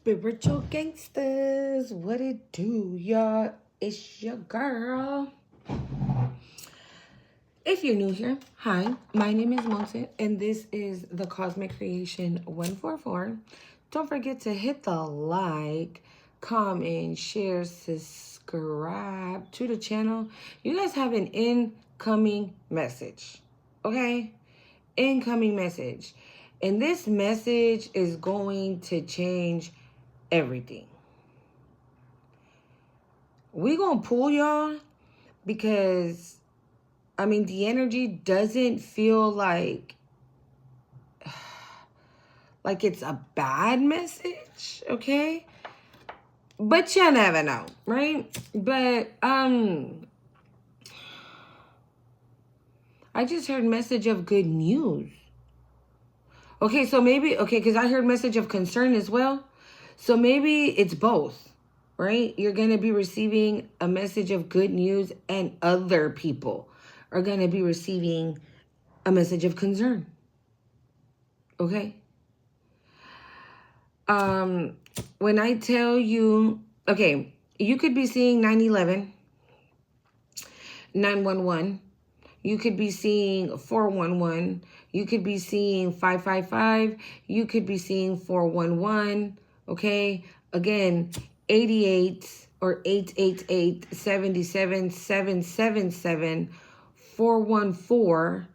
Spiritual gangsters, what it do, y'all? It's your girl. If you're new here, hi, my name is Monse, and this is the Cosmic Creation 144. Don't forget to hit the like, comment, share, subscribe to the channel. You guys have an incoming message, okay? Incoming message. And this message is going to change everything. We gonna pull y'all because the energy doesn't feel like it's a bad message, okay? But you never know, right? But I just heard message of good news. Okay, so maybe, because I heard message of concern as well. So maybe it's both, right? You're going to be receiving a message of good news, and other people are going to be receiving a message of concern. Okay? When I tell you, okay, you could be seeing 911, 911. You could be seeing 411. You could be seeing 555. You could be seeing 411. Okay? Again, 88 or 888 77 777 414.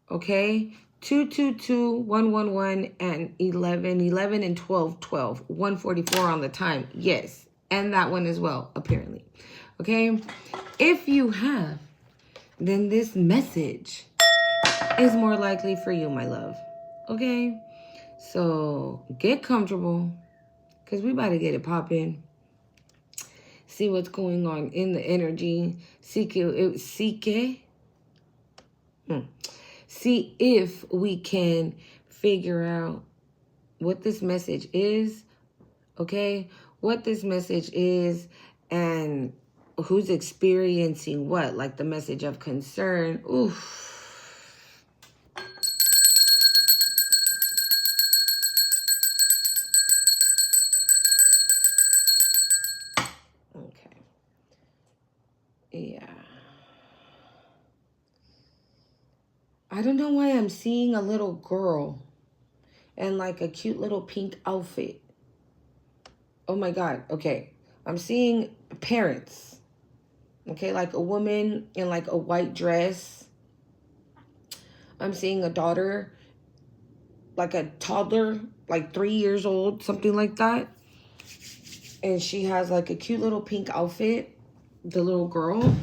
Okay? 222 111 and 11 and 12 144 on the time. Yes. And that one as well, apparently. Okay? If you have, then this message is more likely for you, my love. Okay? So get comfortable, because we about to get it popping. See what's going on in the energy. See if we can figure out what this message is. Okay? What this message is, and who's experiencing what, like the message of concern. Oof. Okay. Yeah. I don't know why I'm seeing a little girl and like a cute little pink outfit. Oh my God. Okay. I'm seeing parents. Okay, like a woman in like a white dress. I'm seeing a daughter, like a toddler, like 3 years old, something like that. And she has like a cute little pink outfit, the little girl.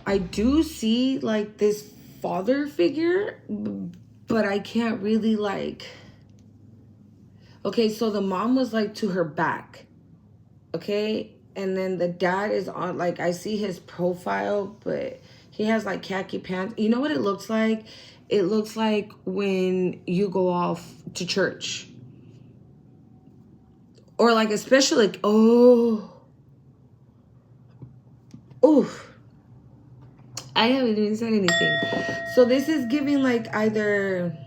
I do see like this father figure, but I can't really like... Okay, so the mom was like to her back. Okay? And then the dad is on, like, I see his profile, but he has like khaki pants. You know what it looks like? It looks like when you go off to church. Or like, especially like, I haven't even said anything. So this is giving like either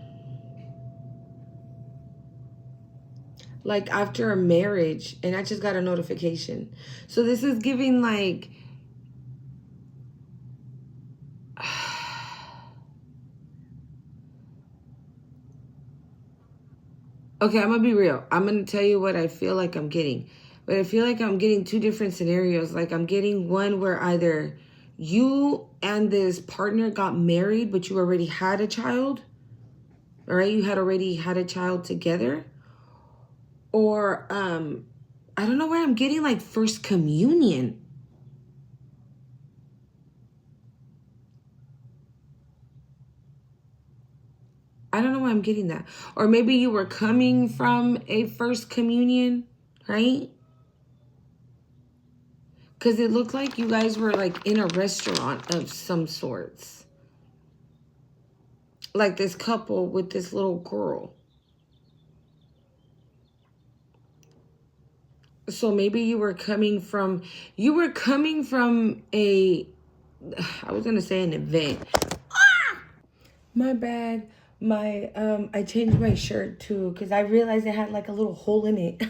like after a marriage, and I just got a notification. So this is giving like, okay, I'm gonna be real. I'm gonna tell you what I feel like I'm getting. But I feel like I'm getting two different scenarios. Like I'm getting one where either you and this partner got married, but you already had a child. All right, you had already had a child together. Or I don't know where I'm getting like first communion. I don't know why I'm getting that. Or maybe you were coming from a first communion, right? Because it looked like you guys were like in a restaurant of some sorts. Like this couple with this little girl. So maybe you were coming from a, I was going to say an event. My bad. My I changed my shirt too because I realized it had like a little hole in it.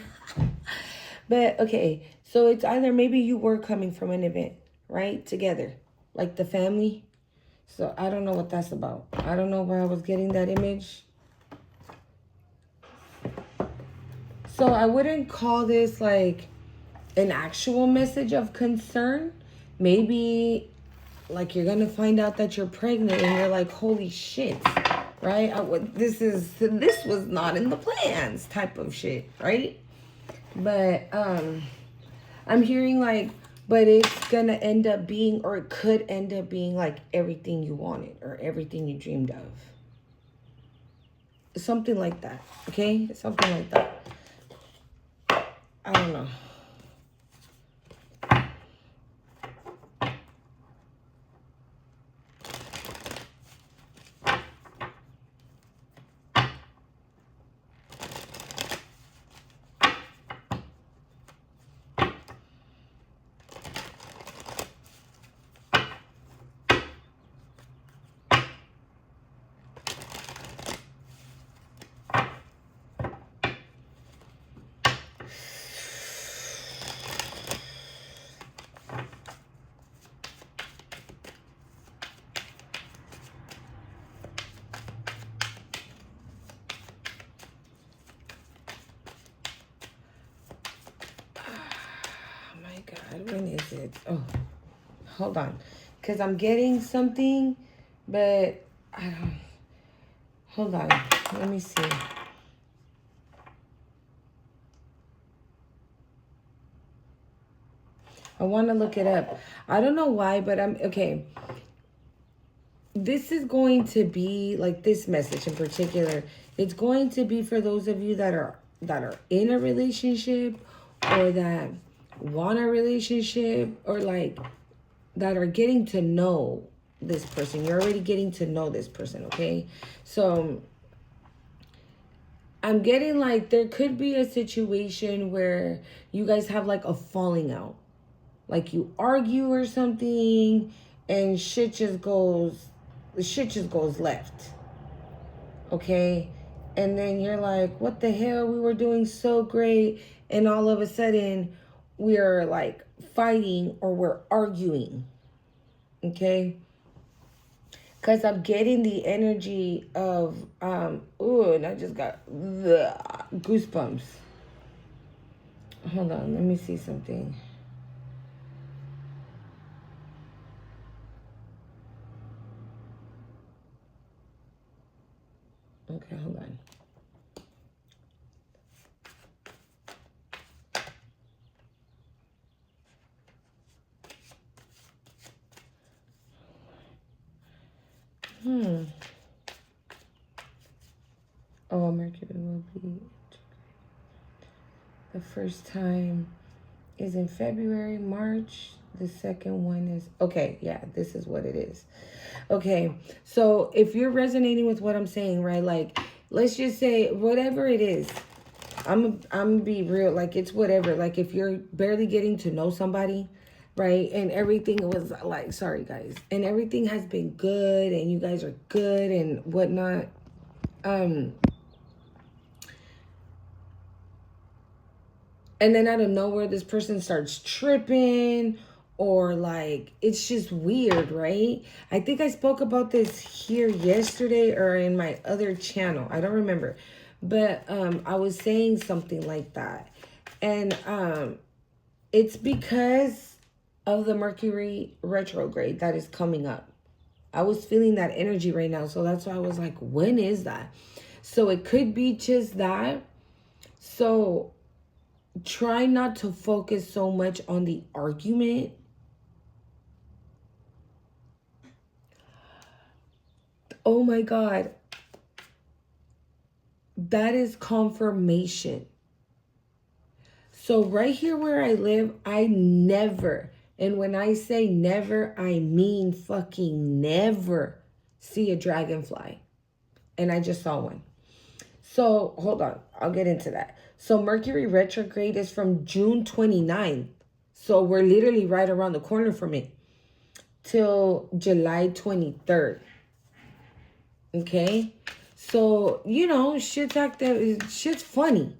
But okay, so it's either maybe you were coming from an event, right? Together, like the family. So I don't know what that's about. I don't know where I was getting that image. So I wouldn't call this like an actual message of concern. Maybe like you're gonna find out that you're pregnant and you're like, holy shit, right? This was not in the plans type of shit, right? But I'm hearing like, but it's gonna end up being, or it could end up being like everything you wanted or everything you dreamed of. Something like that, okay? Something like that. I don't know. God, when is it? Oh, hold on. Because I'm getting something, but I don't. Hold on. Let me see. I want to look it up. I don't know why, but I'm okay. This is going to be like this message in particular. It's going to be for those of you that are in a relationship or that want a relationship or like that are getting to know this person. You're already getting to know this person, okay? So I'm getting like there could be a situation where you guys have like a falling out. Like you argue or something and shit just goes left. Okay? And then you're like, what the hell? We were doing so great. And all of a sudden, we're like fighting or we're arguing. Okay? Because I'm getting the energy of, and I just got goosebumps. Hold on, let me see something. Okay, hold on. Oh, Mercury will be. The first time is in February, March. The second one is, okay, yeah, this is what it is. Okay, so if you're resonating with what I'm saying, right, like, let's just say whatever it is, I'm gonna be real, like, it's whatever. Like, if you're barely getting to know somebody, right, and everything was, like, sorry, guys, and everything has been good, and you guys are good and whatnot, and then out of nowhere, this person starts tripping or like, it's just weird, right? I think I spoke about this here yesterday or in my other channel. I don't remember. But I was saying something like that. And it's because of the Mercury retrograde that is coming up. I was feeling that energy right now. So that's why I was like, when is that? So it could be just that. So try not to focus so much on the argument. Oh my God. That is confirmation. So right here where I live, I never, and when I say never, I mean fucking never see a dragonfly. And I just saw one. So hold on, I'll get into that. So Mercury retrograde is from June 29th. So we're literally right around the corner from it till July 23rd. Okay? So, you know, shit's funny,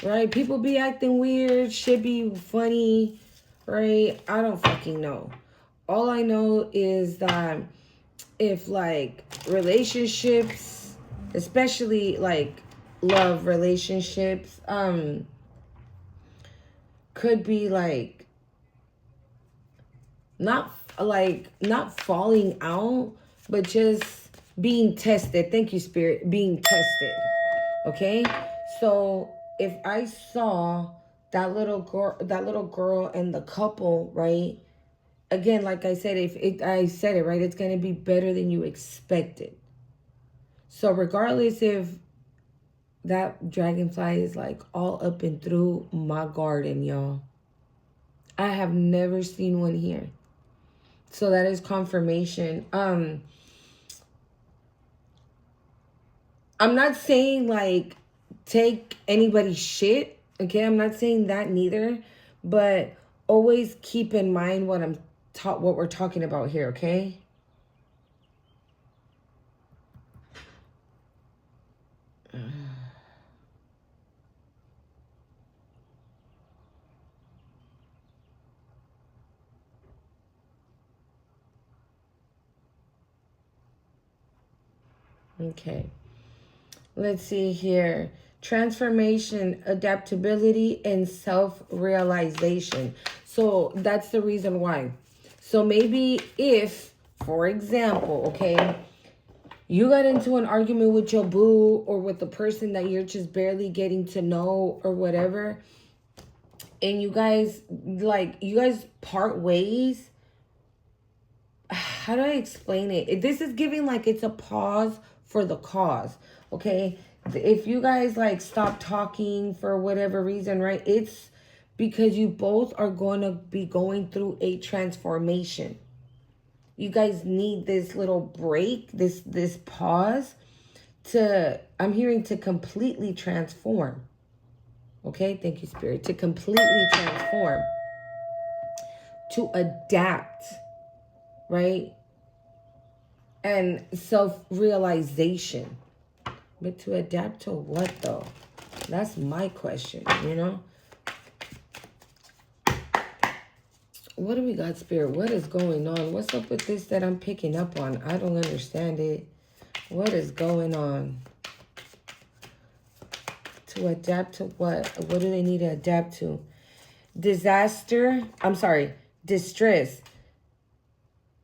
right? People be acting weird, shit be funny, right? I don't fucking know. All I know is that if like relationships, especially like love relationships, could be like not falling out, but just being tested. Thank you, Spirit. Being tested. Okay? So if I saw that little girl and the couple, right? Again, like I said, I said it, right, it's gonna be better than you expected. So regardless if that dragonfly is like all up and through my garden, y'all. I have never seen one here. So that is confirmation. I'm not saying like take anybody's shit. Okay, I'm not saying that neither. But always keep in mind what what we're talking about here, okay? Okay. Let's see here. Transformation, adaptability, and self-realization. So that's the reason why. So maybe if, for example, okay, you got into an argument with your boo or with the person that you're just barely getting to know or whatever, and you guys part ways. How do I explain it? This is giving like it's a pause for the cause, okay? If you guys like stop talking for whatever reason, right? It's because you both are going to be going through a transformation. You guys need this little break, this pause I'm hearing to completely transform. Okay? Thank you, Spirit. To completely transform. To adapt, right? And self-realization. But to adapt to what, though? That's my question, you know? What do we got, Spirit? What is going on? What's up with this that I'm picking up on? I don't understand it. What is going on? To adapt to what? What do they need to adapt to? Distress.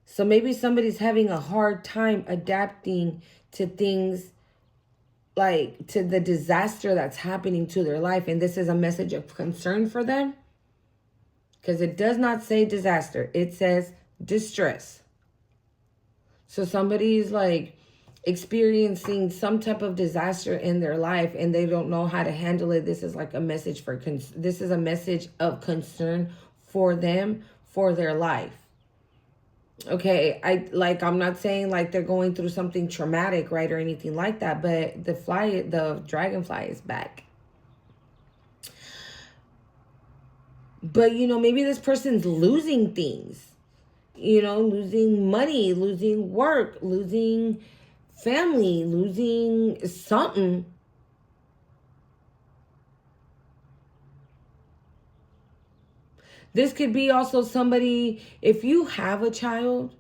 So maybe somebody's having a hard time adapting to things, like to the disaster that's happening to their life. And this is a message of concern for them. Because it does not say disaster. It says distress. So somebody's like experiencing some type of disaster in their life and they don't know how to handle it. This is like a message this is a message of concern for them, for their life. Okay, I'm not saying like they're going through something traumatic, right, or anything like that, but the dragonfly is back. But, you know, maybe this person's losing things, you know, losing money, losing work, losing family, losing something. This could be also somebody, if you have a child,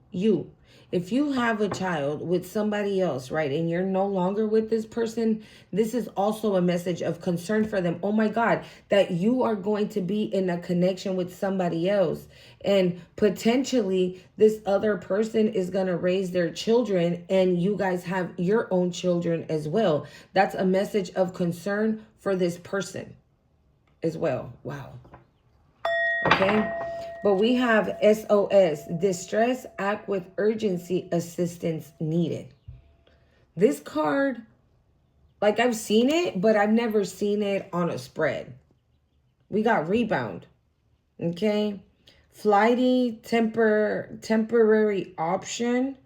if you have a child with somebody else, right, and you're no longer with this person, this is also a message of concern for them. Oh my God, that you are going to be in a connection with somebody else. And potentially this other person is going to raise their children and you guys have your own children as well. That's a message of concern for this person as well. Wow. Okay. But we have SOS, distress, act with urgency, assistance needed. This card, like I've seen it, but I've never seen it on a spread. We got rebound. Okay. Flighty, temporary option,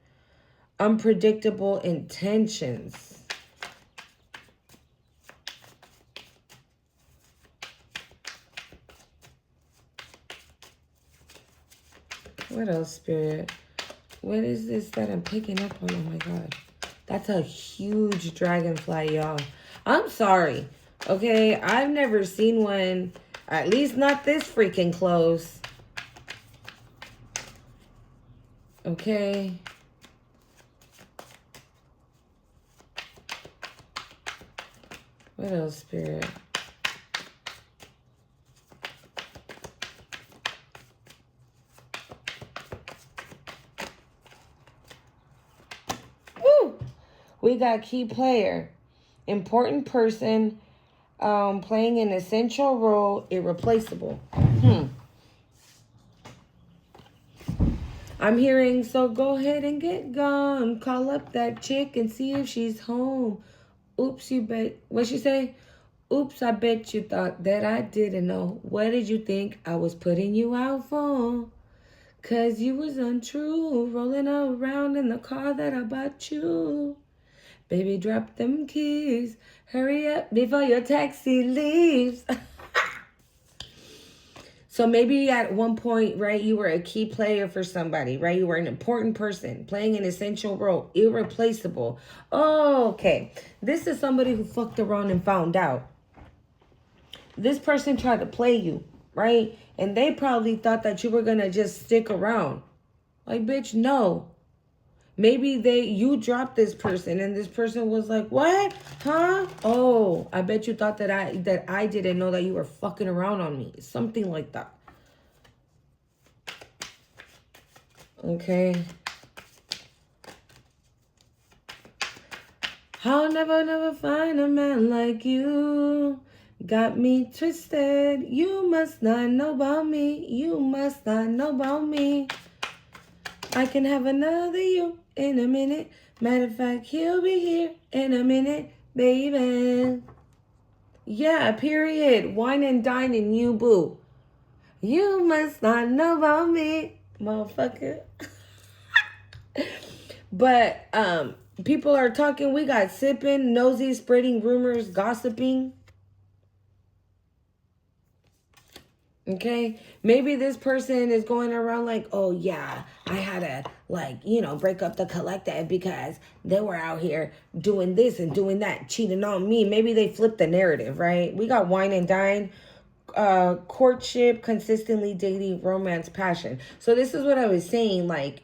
unpredictable intentions. What else, Spirit? What is this that I'm picking up on? Oh my God. That's a huge dragonfly, y'all. I'm sorry. Okay, I've never seen one, at least not this freaking close. Okay. What else, Spirit? Woo! We got key player. Important person, playing an essential role, irreplaceable. I'm hearing, so go ahead and get gone. Call up that chick and see if she's home. Oops, you bet. What'd she say? Oops, I bet you thought that I didn't know. What did you think I was putting you out for? 'Cause you was untrue. Rolling around in the car that I bought you. Baby, drop them keys. Hurry up before your taxi leaves. So maybe at one point, right, you were a key player for somebody, right? You were an important person playing an essential role, irreplaceable. Oh, okay. This is somebody who fucked around and found out. This person tried to play you, right? And they probably thought that you were going to just stick around. Like, bitch, no. Maybe you dropped this person and this person was like, what? Huh? Oh, I bet you thought that I didn't know that you were fucking around on me. Something like that. Okay. I'll never find a man like you. Got me twisted. You must not know about me. You must not know about me. I can have another you in a minute. Matter of fact, he'll be here in a minute, baby. Yeah, period. Wine and dine and you, boo. You must not know about me, motherfucker. But people are talking. We got sipping, nosy, spreading rumors, gossiping. Okay, maybe this person is going around like, oh yeah, I had to break up the collective because they were out here doing this and doing that, cheating on me. Maybe they flipped the narrative, right? We got wine and dine, courtship, consistently dating, romance, passion. So this is what I was saying, like,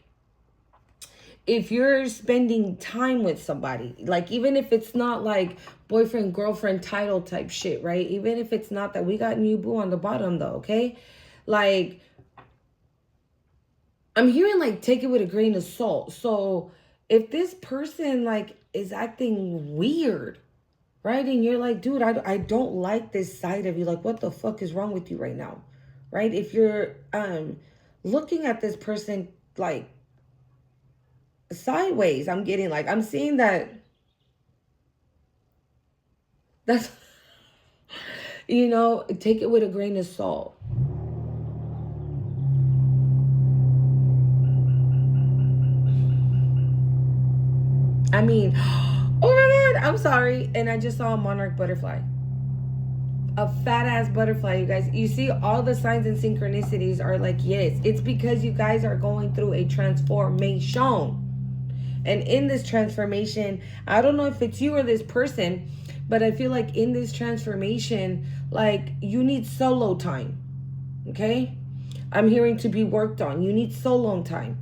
if you're spending time with somebody, like even if it's not like boyfriend, girlfriend, title type shit, right? Even if it's not that, we got new boo on the bottom though, okay? Like, I'm hearing like take it with a grain of salt. So if this person like is acting weird, right? And you're like, dude, I don't like this side of you. Like, what the fuck is wrong with you right now? Right? If you're looking at this person like sideways, I'm seeing that's take it with a grain of salt. I mean, oh my god, I'm sorry. And I just saw a monarch butterfly, a fat ass butterfly. You guys, you see all the signs and synchronicities are like, yes, it's because you guys are going through a transformation. And in this transformation, I don't know if it's you or this person, but I feel like in this transformation, like, you need solo time. Okay? I'm hearing to be worked on. You need solo time.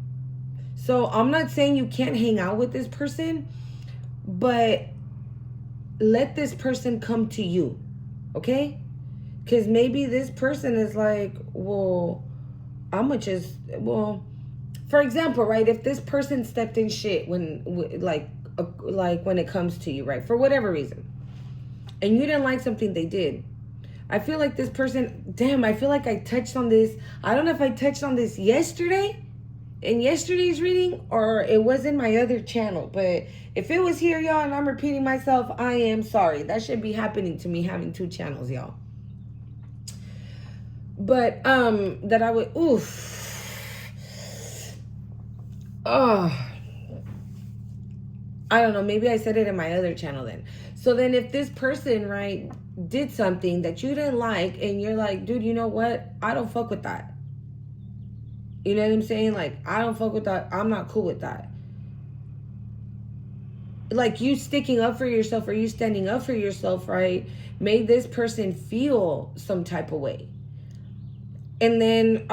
So I'm not saying you can't hang out with this person, but let this person come to you. Okay? Because maybe this person is like, well, for example, right, if this person stepped in shit when when it comes to you, right, for whatever reason, and you didn't like something they did, I feel like this person, damn, I feel like I touched on this. I don't know if I touched on this yesterday in yesterday's reading or it was in my other channel, but if it was here, y'all, and I'm repeating myself, I am sorry. That should be happening to me having two channels, y'all. But that I would, oh, I don't know. Maybe I said it in my other channel then. So then if this person, right, did something that you didn't like and you're like, dude, you know what? I don't fuck with that. You know what I'm saying? Like, I don't fuck with that. I'm not cool with that. like you sticking up for yourself or you standing up for yourself, right, made this person feel some type of way. And then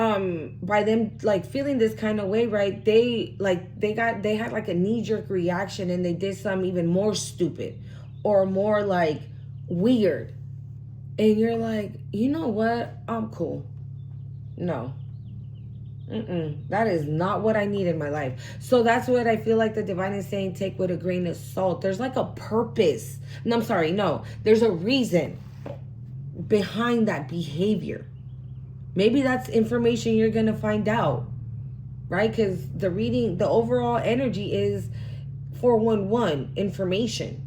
by them like feeling this kind of way, right, they had like a knee-jerk reaction and they did something even more stupid or more like weird. And you're like, you know what, I'm cool. No. That is not what I need in my life. So that's what I feel like the divine is saying, take with a grain of salt. There's like a purpose. No, I'm sorry. No, there's a reason behind that behavior. Maybe that's information you're going to find out, right? Because the overall energy is 411, information,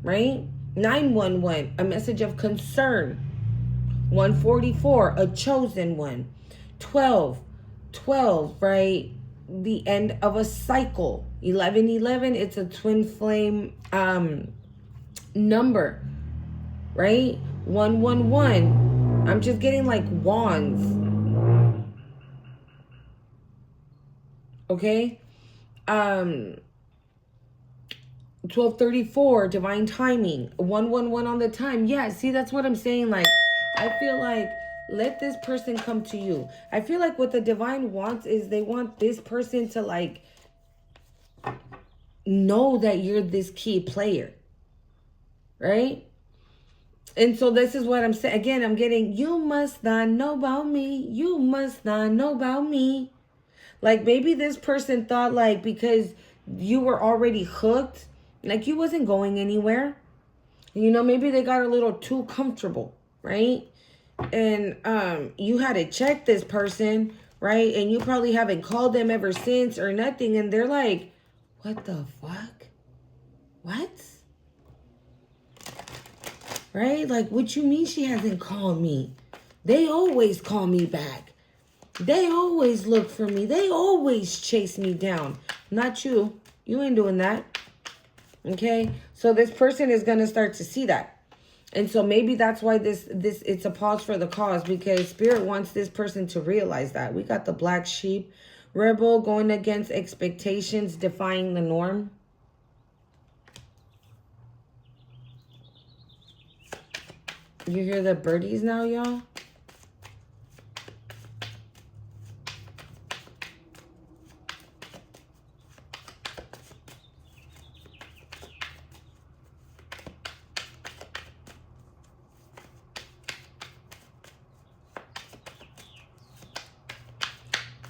right? 911, a message of concern. 144, a chosen one. 12, 12, right? The end of a cycle. 1111, it's a twin flame number, right? 111, I'm just getting like wands. Okay? 1234, divine timing. 111 on the time. Yeah, see, that's what I'm saying. Like, I feel like let this person come to you. I feel like what the divine wants is they want this person to like know that you're this key player, right? And so this is what I'm saying. Again, I'm getting, you must not know about me. You must not know about me. Like maybe this person thought like because you were already hooked, like you wasn't going anywhere. You know, maybe they got a little too comfortable, right? And you had to check this person, right? And you probably haven't called them ever since or nothing. And they're like, what the fuck? What? Right? Like, what you mean she hasn't called me? They always call me back. They always look for me. They always chase me down. Not you. You ain't doing that. Okay? So this person is going to start to see that. And so maybe that's why this it's a pause for the cause, because spirit wants this person to realize that. We got the black sheep, rebel, going against expectations, defying the norm. You hear the birdies now, y'all?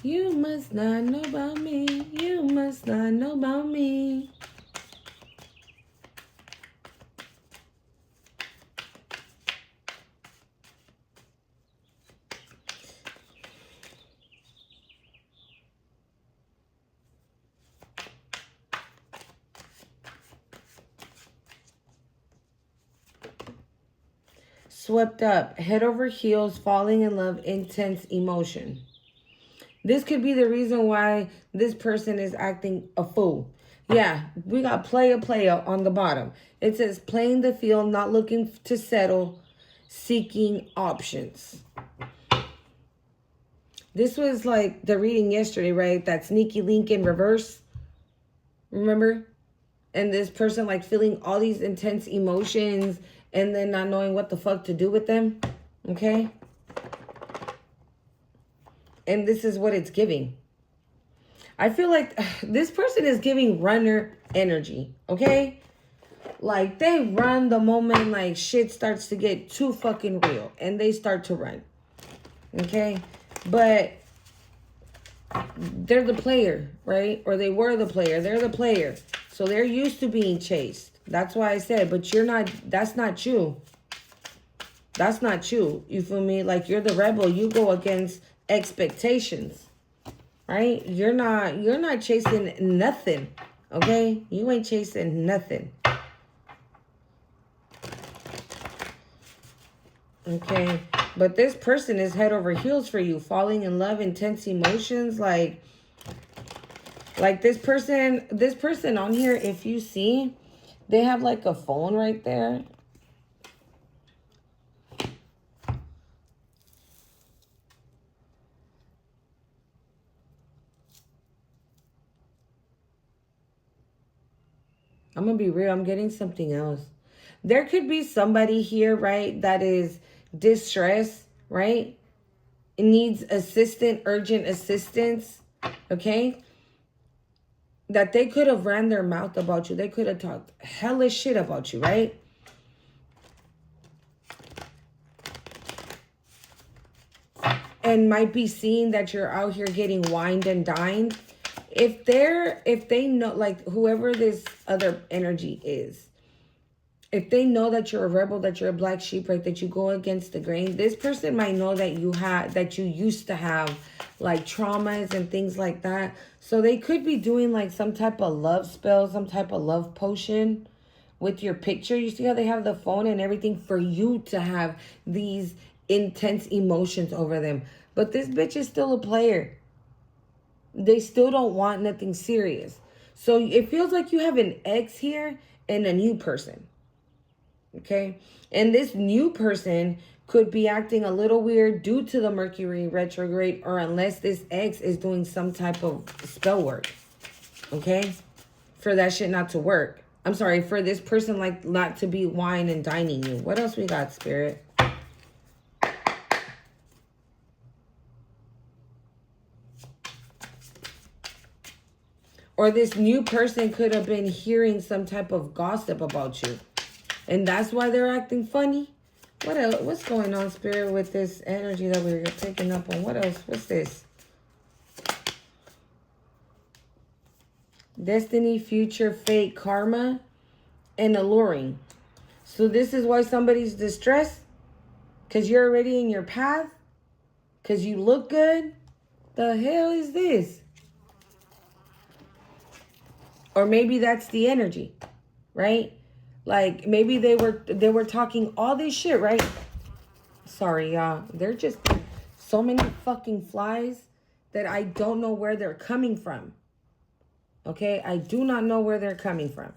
You must not know about me. You must not know about me. Swept up, head over heels, falling in love, intense emotion. This could be the reason why this person is acting a fool. Yeah, we got player on the bottom. It says playing the field, not looking to settle, seeking options. This was like the reading yesterday, right? That sneaky link in reverse. Remember? And this person like feeling all these intense emotions and then not knowing what the fuck to do with them. Okay? And this is what it's giving. I feel like this person is giving runner energy, okay? Like they run the moment like shit starts to get too fucking real and they start to run, okay? But they're the player, right? Or they were the player. They're the player. So they're used to being chased. That's why I said, but you're not, that's not you. That's not you. You feel me? Like you're the rebel. You go against expectations, right? You're not chasing nothing, okay? You ain't chasing nothing. Okay, but this person is head over heels for you, falling in love, intense emotions, like this person on here, if you see, they have like a phone right there. I'm going to be real. I'm getting something else. There could be somebody here, right, that is distressed, right? It needs urgent assistance, okay? That they could have ran their mouth about you. They could have talked hella shit about you, right? And might be seeing that you're out here getting wined and dined. If they know, like whoever this other energy is, if they know that you're a rebel, that you're a black sheep, right, that you go against the grain, this person might know that you used to have like traumas and things like that. So they could be doing like some type of love spell, some type of love potion with your picture. You see how they have the phone and everything for you to have these intense emotions over them. But this bitch is still a player. They still don't want nothing serious. So it feels like you have an ex here and a new person. Okay? And this new person could be acting a little weird due to the Mercury retrograde, or unless this ex is doing some type of spell work. Okay? For that shit not to work. I'm sorry, for this person like not to be wine and dining you. What else we got, Spirit? Or this new person could have been hearing some type of gossip about you. And that's why they're acting funny. What else? What's going on, Spirit, with this energy that we're picking up on? What else? What's this? Destiny, future, fate, karma, and alluring. So this is why somebody's distressed? Because you're already in your path? Because you look good? The hell is this? Or maybe that's the energy, right? Like maybe they were talking all this shit, right? Sorry, y'all. They're just so many fucking flies that I don't know where they're coming from. Okay? I do not know where they're coming from.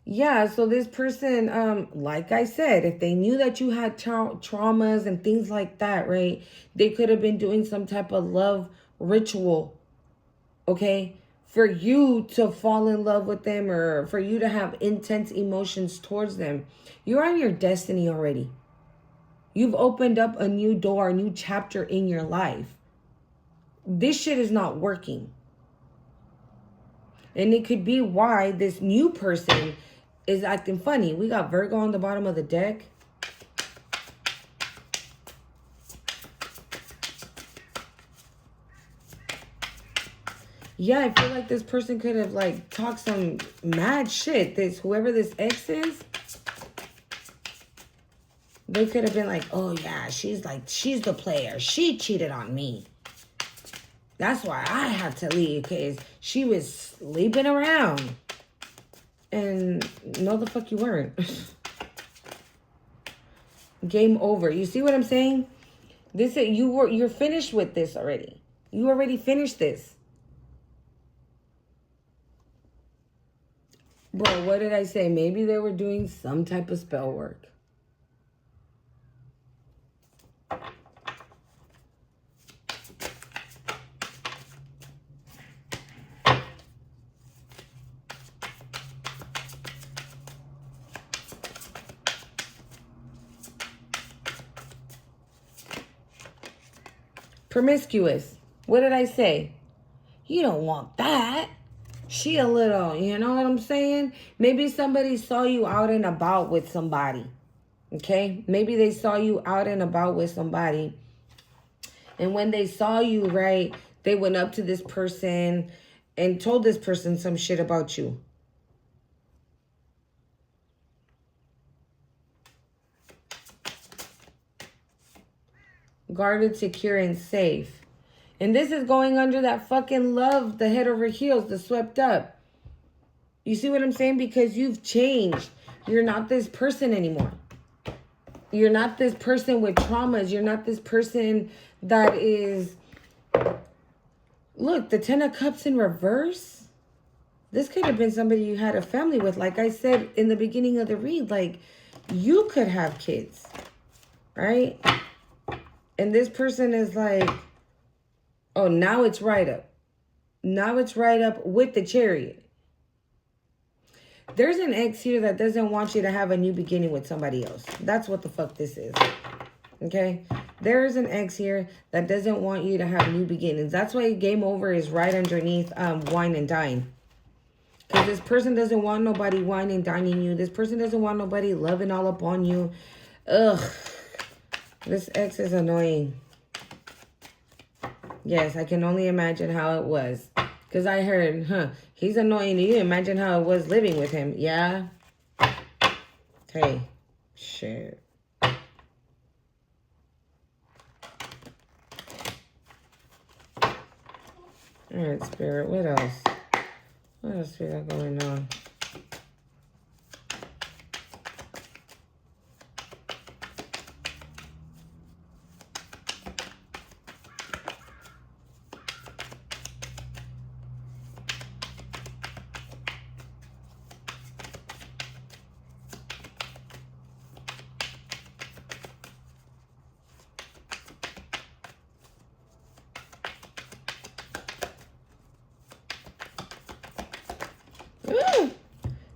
Yeah, so this person, like I said, if they knew that you had traumas and things like that, right? They could have been doing some type of love ritual, okay? For you to fall in love with them, or for you to have intense emotions towards them. You're on your destiny already. You've opened up a new door, a new chapter in your life. This shit is not working. And it could be why this new person is acting funny. We got Virgo on the bottom of the deck. Yeah, I feel like this person could have like talked some mad shit. Whoever this ex is, they could have been like, oh yeah, she's the player. She cheated on me. That's why I had to leave, because she was sleeping around. And no, the fuck you weren't. Game over. You see what I'm saying? You're finished with this already. You already finished this. Bro, what did I say? Maybe they were doing some type of spell work. Promiscuous. What did I say? You don't want that. She a little, you know what I'm saying? Maybe somebody saw you out and about with somebody. Okay? Maybe they saw you out and about with somebody. And when they saw you, right, they went up to this person and told this person some shit about you. Guarded, secure, and safe. And this is going under that fucking love, the head over heels, the swept up. You see what I'm saying? Because you've changed. You're not this person anymore. You're not this person with traumas. You're not this person that is... Look, the 10 of Cups in reverse. This could have been somebody you had a family with. Like I said in the beginning of the read, like, you could have kids, right? And this person is like... Oh, now it's right up. Now it's right up with the Chariot. There's an ex here that doesn't want you to have a new beginning with somebody else. That's what the fuck this is. Okay? There is an ex here that doesn't want you to have new beginnings. That's why game over is right underneath wine and dine. Because this person doesn't want nobody wine and dining you. This person doesn't want nobody loving all up on you. Ugh. This ex is annoying. Yes, I can only imagine how it was. Because I heard, he's annoying to you. Imagine how it was living with him. Yeah? Hey, shit. Alright, Spirit, what else? What else we got going on? Ooh,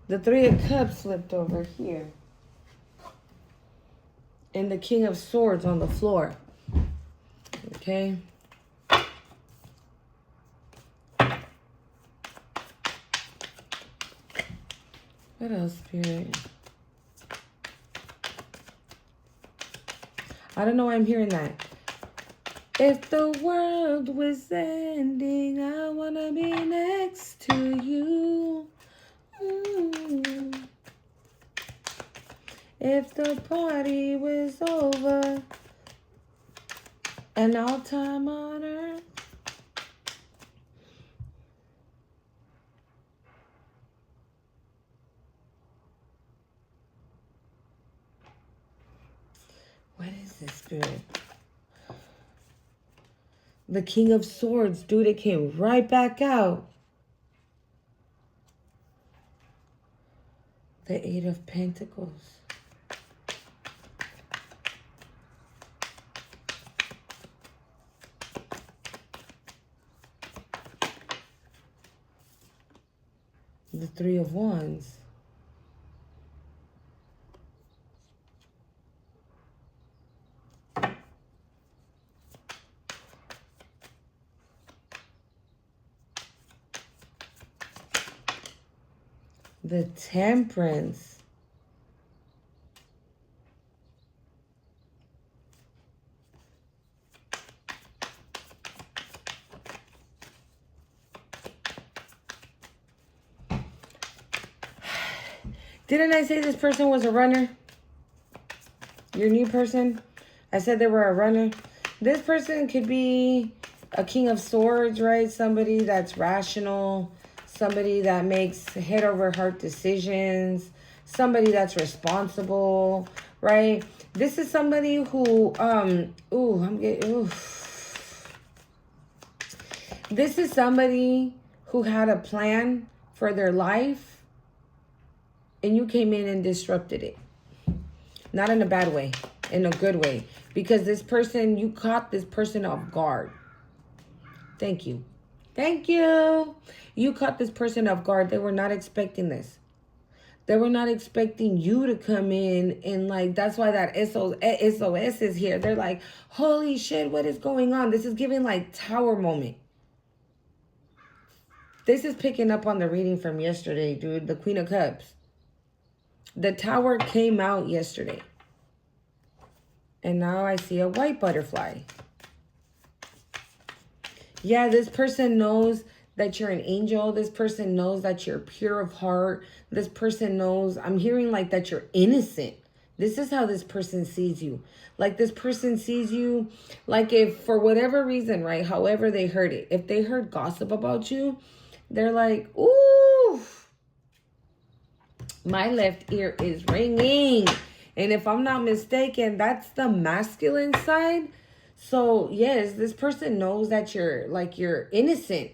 the Three of Cups slipped over here. And the King of Swords on the floor. Okay. What else, Spirit? I don't know why I'm hearing that. If the world was ending, I want to be next to you. If the party was over and all time on earth. What is this, Spirit? The King of Swords, dude, it came right back out. The Eight of Pentacles. The Three of Wands. The Temperance. Didn't I say this person was a runner? Your new person? I said they were a runner. This person could be a King of Swords, right? Somebody that's rational. Somebody that makes head over heart decisions. Somebody that's responsible, right? This is somebody who, This is somebody who had a plan for their life. And you came in and disrupted it. Not in a bad way, in a good way. Because this person, you caught this person off guard. Thank you. Thank you. You caught this person off guard. They were not expecting this. They were not expecting you to come in and like, that's why that SOS is here. They're like, holy shit, what is going on? This is giving like Tower moment. This is picking up on the reading from yesterday, dude. The Queen of Cups. The Tower came out yesterday. And now I see a white butterfly. Yeah, this person knows that you're an angel. This person knows that you're pure of heart. This person knows, I'm hearing like that you're innocent. This is how this person sees you. Like this person sees you, like if for whatever reason, right, however they heard it. If they heard gossip about you, they're like, ooh. My left ear is ringing. And if I'm not mistaken, that's the masculine side. So, yes, this person knows that you're innocent.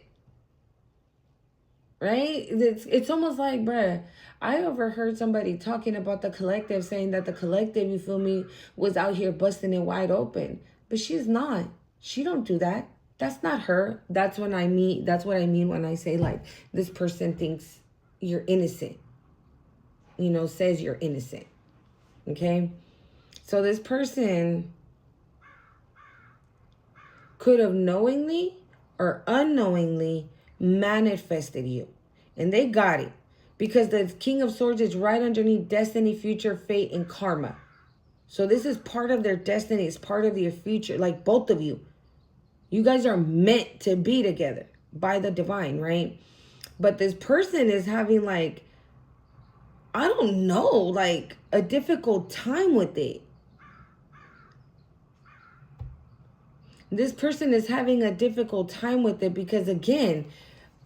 Right? It's almost like, bruh, I overheard somebody talking about the collective, saying that the collective, you feel me, was out here busting it wide open. But she's not. She don't do that. That's not her. That's what I mean when I say like this person thinks you're innocent. You know, says you're innocent. Okay? So this person could have knowingly or unknowingly manifested you. And they got it. Because the King of Swords is right underneath destiny, future, fate, and karma. So this is part of their destiny. It's part of your future. Like both of you. You guys are meant to be together by the divine, right? But this person is having like, I don't know, like a difficult time with it. This person is having a difficult time with it because, again,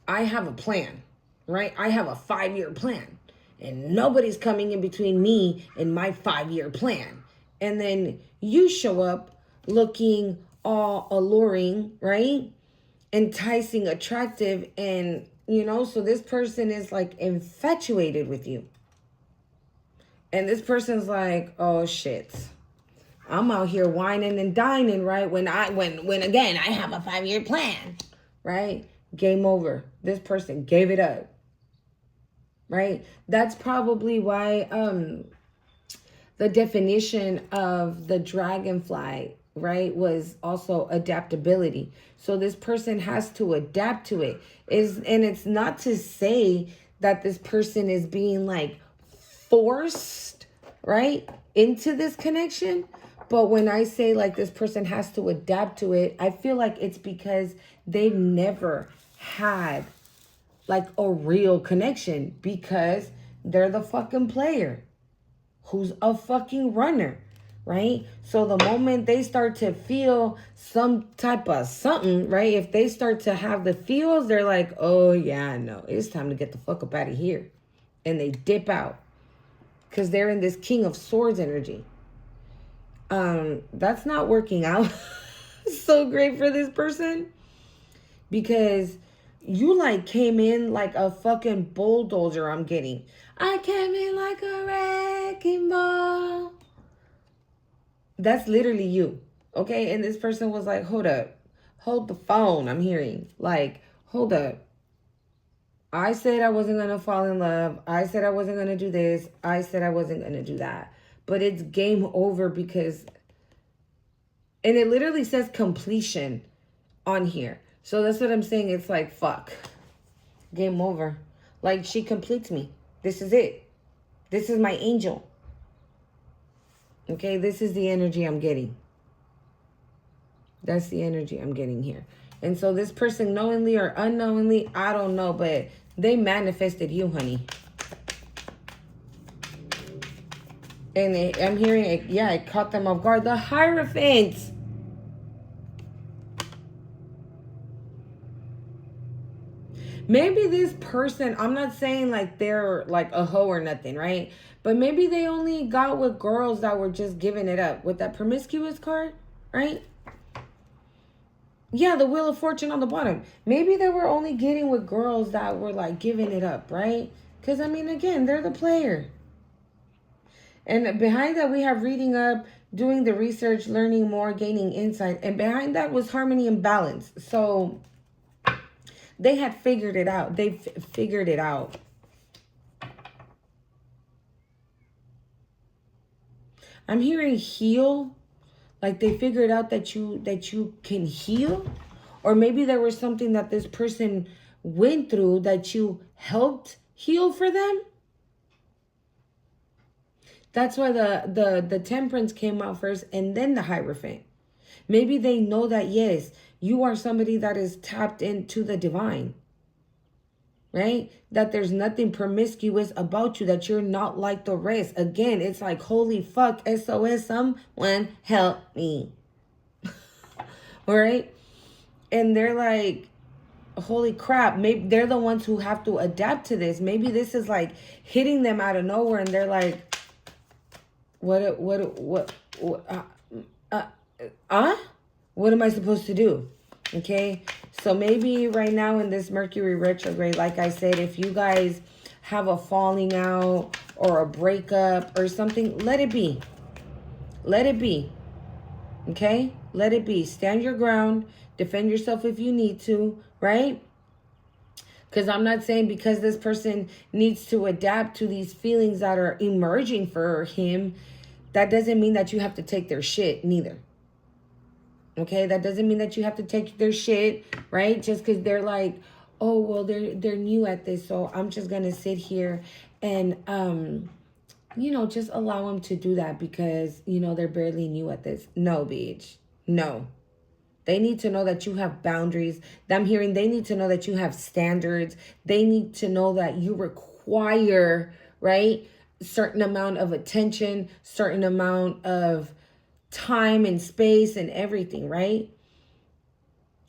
I have a plan, right? I have a 5-year plan. And nobody's coming in between me and my 5-year plan. And then you show up looking all alluring, right? Enticing, attractive, and, you know, so this person is like infatuated with you. And this person's like, oh shit, I'm out here whining and dining, right? When again, I have a 5-year plan, right? Game over. This person gave it up, right? That's probably why the definition of the dragonfly, right, was also adaptability. So this person has to adapt to it. And it's not to say that this person is being like forced, right, into this connection. But when I say like this person has to adapt to it, I feel like it's because they've never had like a real connection because they're the fucking player who's a fucking runner, right? So the moment they start to feel some type of something, right? If they start to have the feels, they're like, oh yeah, no, it's time to get the fuck up out of here. And they dip out because they're in this King of Swords energy. That's not working out so great for this person because you like came in like a fucking bulldozer. I'm getting. I came in like a wrecking ball. That's literally you. Okay. And this person was like, hold up. Hold the phone. I'm hearing like, hold up. I said I wasn't going to fall in love. I said I wasn't going to do this. I said I wasn't going to do that. But it's game over because, and it literally says completion on here. So that's what I'm saying. It's like, fuck. Game over. Like, she completes me. This is it. This is my angel. Okay, this is the energy I'm getting. That's the energy I'm getting here. And so this person, knowingly or unknowingly, I don't know, but they manifested you, honey. And I'm hearing it, yeah, it caught them off guard. The Hierophant. Maybe this person, I'm not saying like they're like a hoe or nothing, right? But maybe they only got with girls that were just giving it up. With that promiscuous card, right? Yeah, the Wheel of Fortune on the bottom. Maybe they were only getting with girls that were like giving it up, right? Because, I mean, again, they're the player. And behind that, we have reading up, doing the research, learning more, gaining insight. And behind that was harmony and balance. So they had figured it out. They figured it out. I'm hearing heal. Like they figured out that you can heal. Or maybe there was something that this person went through that you helped heal for them. That's why the Temperance came out first and then the Hierophant. Maybe they know that, yes, you are somebody that is tapped into the divine. Right? That there's nothing promiscuous about you, that you're not like the rest. Again, it's like, holy fuck, SOS, someone help me. All right? And they're like, holy crap, maybe they're the ones who have to adapt to this. Maybe this is like hitting them out of nowhere and they're like, what am I supposed to do? Okay, so maybe right now in this Mercury retrograde, like I said, if you guys have a falling out or a breakup or something, let it be. Let it be. Okay? Let it be. Stand your ground. Defend yourself if you need to, right? Because I'm not saying because this person needs to adapt to these feelings that are emerging for him, that doesn't mean that you have to take their shit neither. Okay, that doesn't mean that you have to take their shit, right? Just because they're like, oh, well, they're new at this, so I'm just gonna sit here and just allow them to do that because they're barely new at this. No, bitch. No. They need to know that you have boundaries. I'm hearing they need to know that you have standards. They need to know that you require, right, certain amount of attention, certain amount of time and space and everything, right?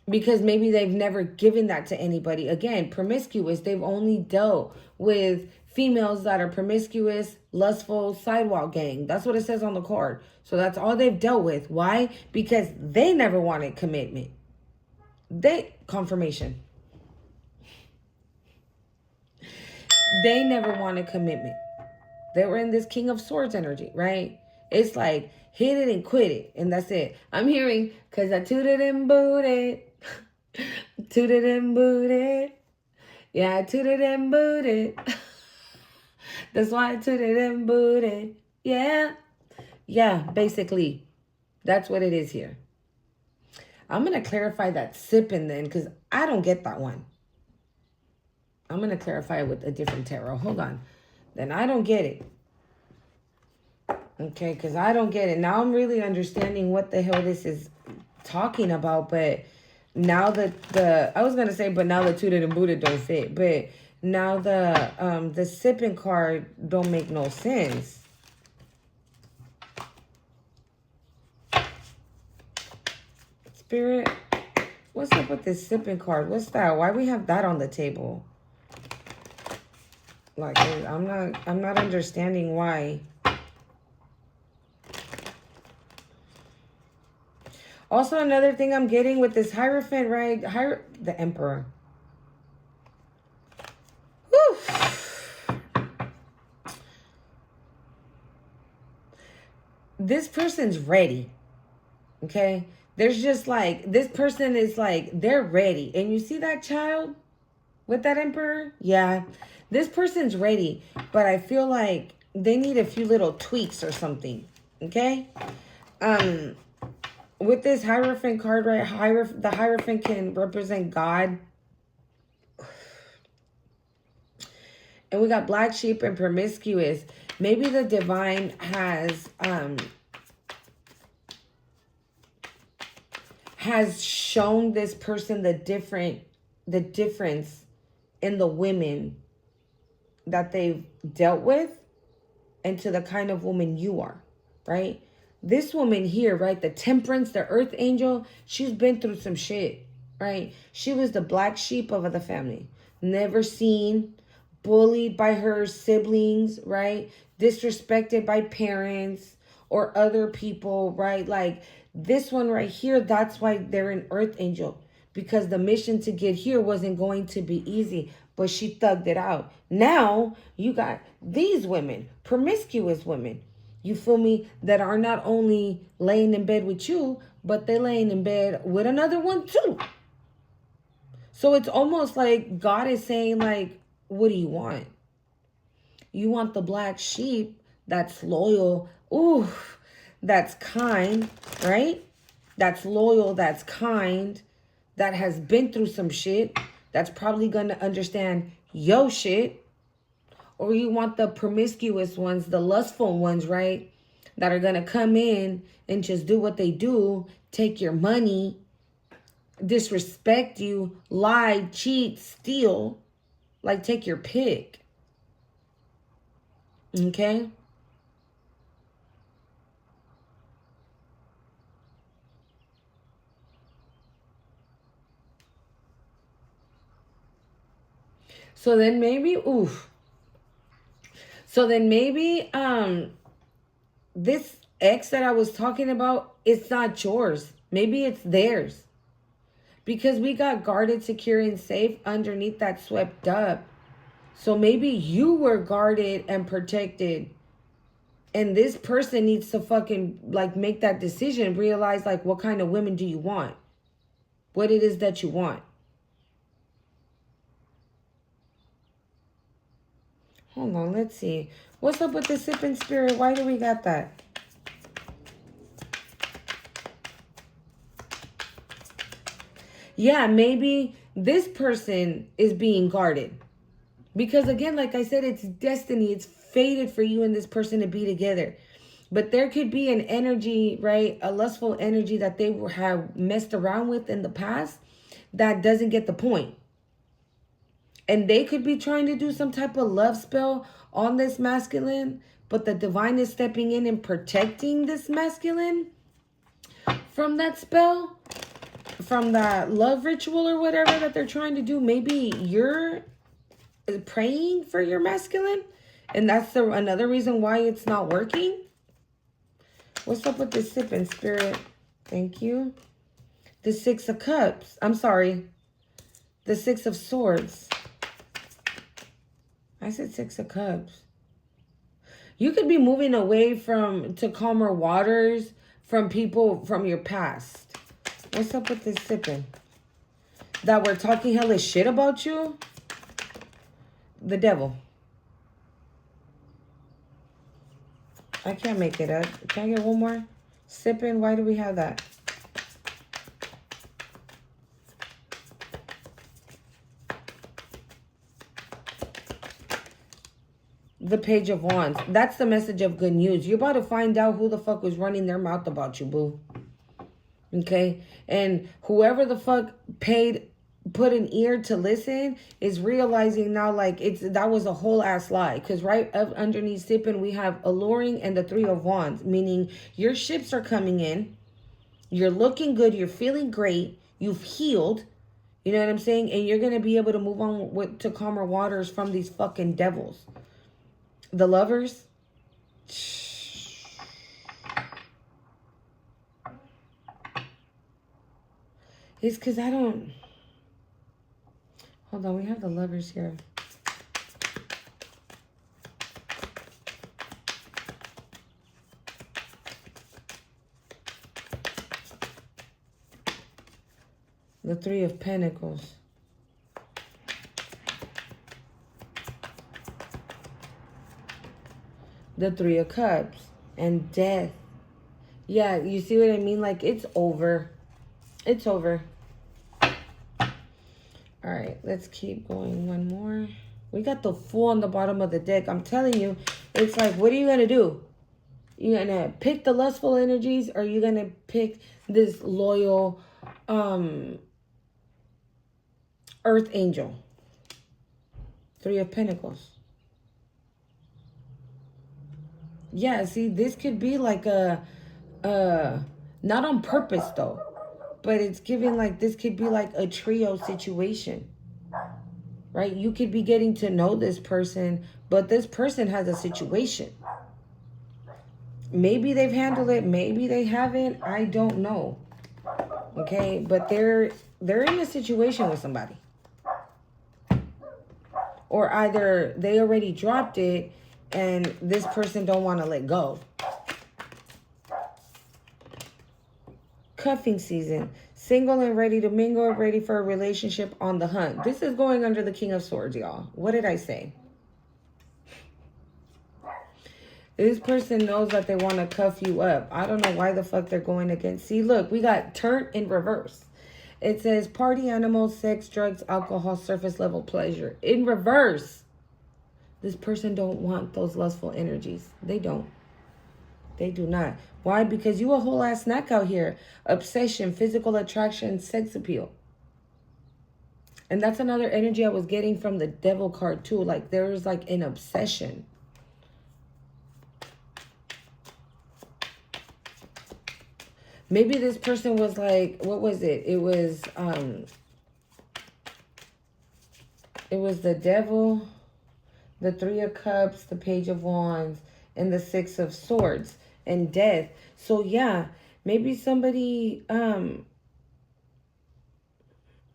Because maybe they've never given that to anybody. Again, promiscuous. They've only dealt with females that are promiscuous, lustful, sidewalk gang. That's what it says on the card. So that's all they've dealt with. Why? Because they never wanted commitment. Confirmation. They never wanted commitment. They were in this King of Swords energy, right? It's like, hit it and quit it. And that's it. I'm hearing, because I tooted and booted. Tooted and booted. Yeah, I tooted and booted. That's why I tooted and booted. Yeah. Yeah, basically. That's what it is here. I'm going to clarify that sipping then, because I don't get that one. I'm going to clarify it with a different tarot. Hold on. Then I don't get it. Okay, because I don't get it. Now I'm really understanding what the hell this is talking about, but now I was going to say, but now the tooted and booted don't fit, but now the sipping card don't make no sense. Spirit, what's up with this sipping card? What's that? Why we have that on the table? Like, I'm not understanding why. Also, another thing I'm getting with this Hierophant, right? The Emperor. Whew. This person's ready. Okay? There's just like, this person is like, they're ready. And you see that child with that Emperor? Yeah. This person's ready. But I feel like they need a few little tweaks or something. Okay? With this Hierophant card, right? The Hierophant can represent God. And we got Black Sheep and Promiscuous. Maybe the Divine has shown this person the difference in the women that they've dealt with and to the kind of woman you are, right? This woman here, right, the Temperance, the Earth Angel, she's been through some shit, right? She was the black sheep of the family. Never seen, bullied by her siblings, right? Disrespected by parents or other people, right? Like this one right here, that's why they're an Earth Angel. Because the mission to get here wasn't going to be easy, but she thugged it out. Now you got these women, promiscuous women. You feel me? That are not only laying in bed with you, but they're laying in bed with another one too. So it's almost like God is saying, like, what do you want? You want the black sheep that's loyal. Ooh, that's kind, right? That's loyal, that's kind, that has been through some shit, that's probably going to understand yo shit. Or you want the promiscuous ones, the lustful ones, right? That are going to come in and just do what they do, take your money, disrespect you, lie, cheat, steal. Like, take your pick. Okay? So then maybe, So then maybe this ex that I was talking about, it's not yours. Maybe it's theirs. Because we got guarded, secure, and safe underneath that swept up. So maybe you were guarded and protected And this person needs to fucking, like, make that decision. Realize, like, what kind of women do you want? What it is that you want. Hold on, let's see. What's up with the sipping spirit? Why do we got that? Yeah, maybe this person is being guarded. Because again, like I said, it's destiny. It's fated for you and this person to be together. But there could be an energy, right? A lustful energy that they have messed around with in the past that doesn't get the point. And they could be trying to do some type of love spell on this masculine, but the divine is stepping in and protecting this masculine from that spell, from that love ritual or whatever that they're trying to do. Maybe you're praying for your masculine, and that's another reason why it's not working. What's up with this sipping spirit? Thank you. The Six of Cups. I'm sorry. The Six of Swords. I said Six of Cups. You could be moving away to calmer waters from people from your past. What's up with this sipping? That we're talking hella shit about you? The Devil. I can't make it up. Can I get one more? Sipping. Why do we have that? The Page of Wands. That's the message of good news. You're about to find out who the fuck was running their mouth about you, boo. Okay? And whoever the fuck put an ear to listen is realizing now, like, that was a whole ass lie. Because right up underneath sipping, we have alluring and the Three of Wands. Meaning your ships are coming in. You're looking good. You're feeling great. You've healed. You know what I'm saying? And you're going to be able to move on to calmer waters from these fucking devils. The Lovers. It's because I don't... Hold on, we have the Lovers here. The Three of Pentacles. The Three of Cups. And Death. Yeah, you see what I mean? Like, it's over. It's over. All right, let's keep going. One more. We got the Fool on the bottom of the deck. I'm telling you, it's like, what are you going to do? You going to pick the lustful energies, or are you going to pick this loyal Earth Angel? Three of Pentacles. Yeah, see, this could be like not on purpose though, but it's giving like, this could be like a trio situation, right? You could be getting to know this person, but this person has a situation. Maybe they've handled it, maybe they haven't, I don't know. Okay, but they're in a situation with somebody. Or either they already dropped it and this person don't want to let go. Cuffing season. Single and ready to mingle, ready for a relationship, on the hunt. This is going under the King of Swords, y'all. What did I say? This person knows that they want to cuff you up. I don't know why the fuck they're going against. See, look, we got turn in reverse. It says party animals, sex, drugs, alcohol, surface level pleasure. In reverse. This person don't want those lustful energies. They don't. They do not. Why? Because you a whole ass snack out here. Obsession, physical attraction, sex appeal. And that's another energy I was getting from the Devil card too. Like there's like an obsession. Maybe this person was like, what was it? It was the Devil, the Three of Cups, the Page of Wands, and the Six of Swords, and Death. So yeah, maybe somebody,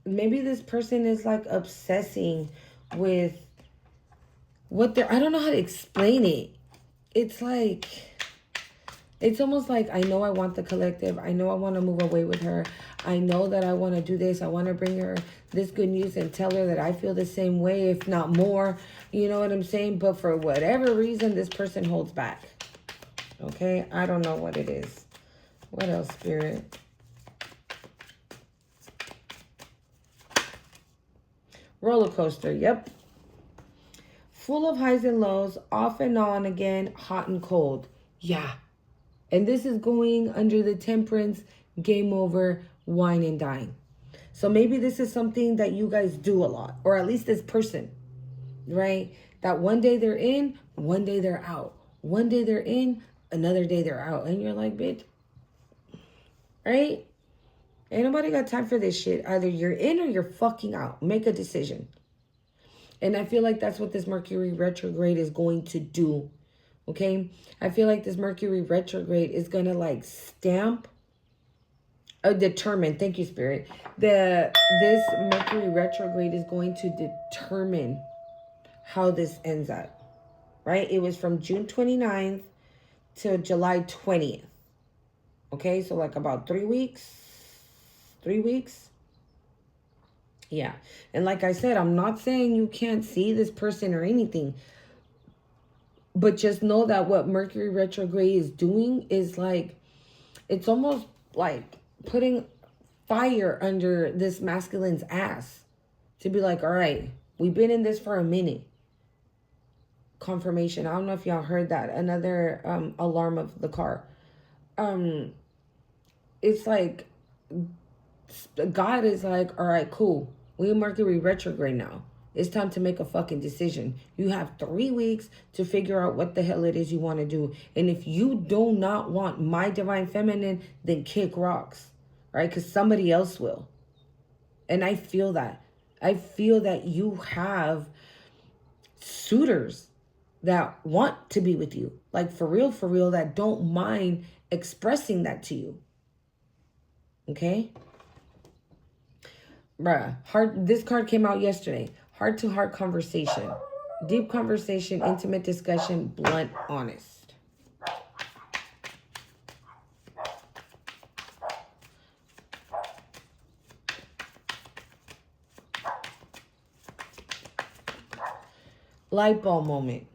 maybe this person is like obsessing with what they're, I don't know how to explain it. it's like, it's almost like, I know I want the collective. I know I want to move away with her. I know that I want to do this. I want to bring her this good news and tell her that I feel the same way, if not more. You know what I'm saying? But for whatever reason, this person holds back. Okay? I don't know what it is. What else, Spirit? Roller coaster. Yep. Full of highs and lows. Off and on again. Hot and cold. Yeah. And this is going under the temperance, game over, wine and dine. So maybe this is something that you guys do a lot, or at least this person, right? That one day they're in, one day they're out. One day they're in, another day they're out. And you're like, bitch, right? Ain't nobody got time for this shit. Either you're in or you're fucking out. Make a decision. And I feel like that's what this Mercury retrograde is going to do. Okay, I feel like this Mercury retrograde is going to like stamp, determine, thank you, Spirit. This Mercury retrograde is going to determine how this ends up, right? It was from June 29th to July 20th. Okay, so like about 3 weeks. 3 weeks. Yeah, and like I said, I'm not saying you can't see this person or anything. But just know that what Mercury retrograde is doing is like, it's almost like putting fire under this masculine's ass. To be like, all right, we've been in this for a minute. Confirmation. I don't know if y'all heard that. Another alarm of the car. It's like, God is like, all right, cool. We in Mercury retrograde now. It's time to make a fucking decision. You have 3 weeks to figure out what the hell it is you want to do. And if you do not want my divine feminine, then kick rocks, right? Because somebody else will. And I feel that. I feel that you have suitors that want to be with you. Like for real, that don't mind expressing that to you. Okay? Bruh, this card came out yesterday. Heart-to-heart conversation. Deep conversation, intimate discussion, blunt, honest. Light bulb moment.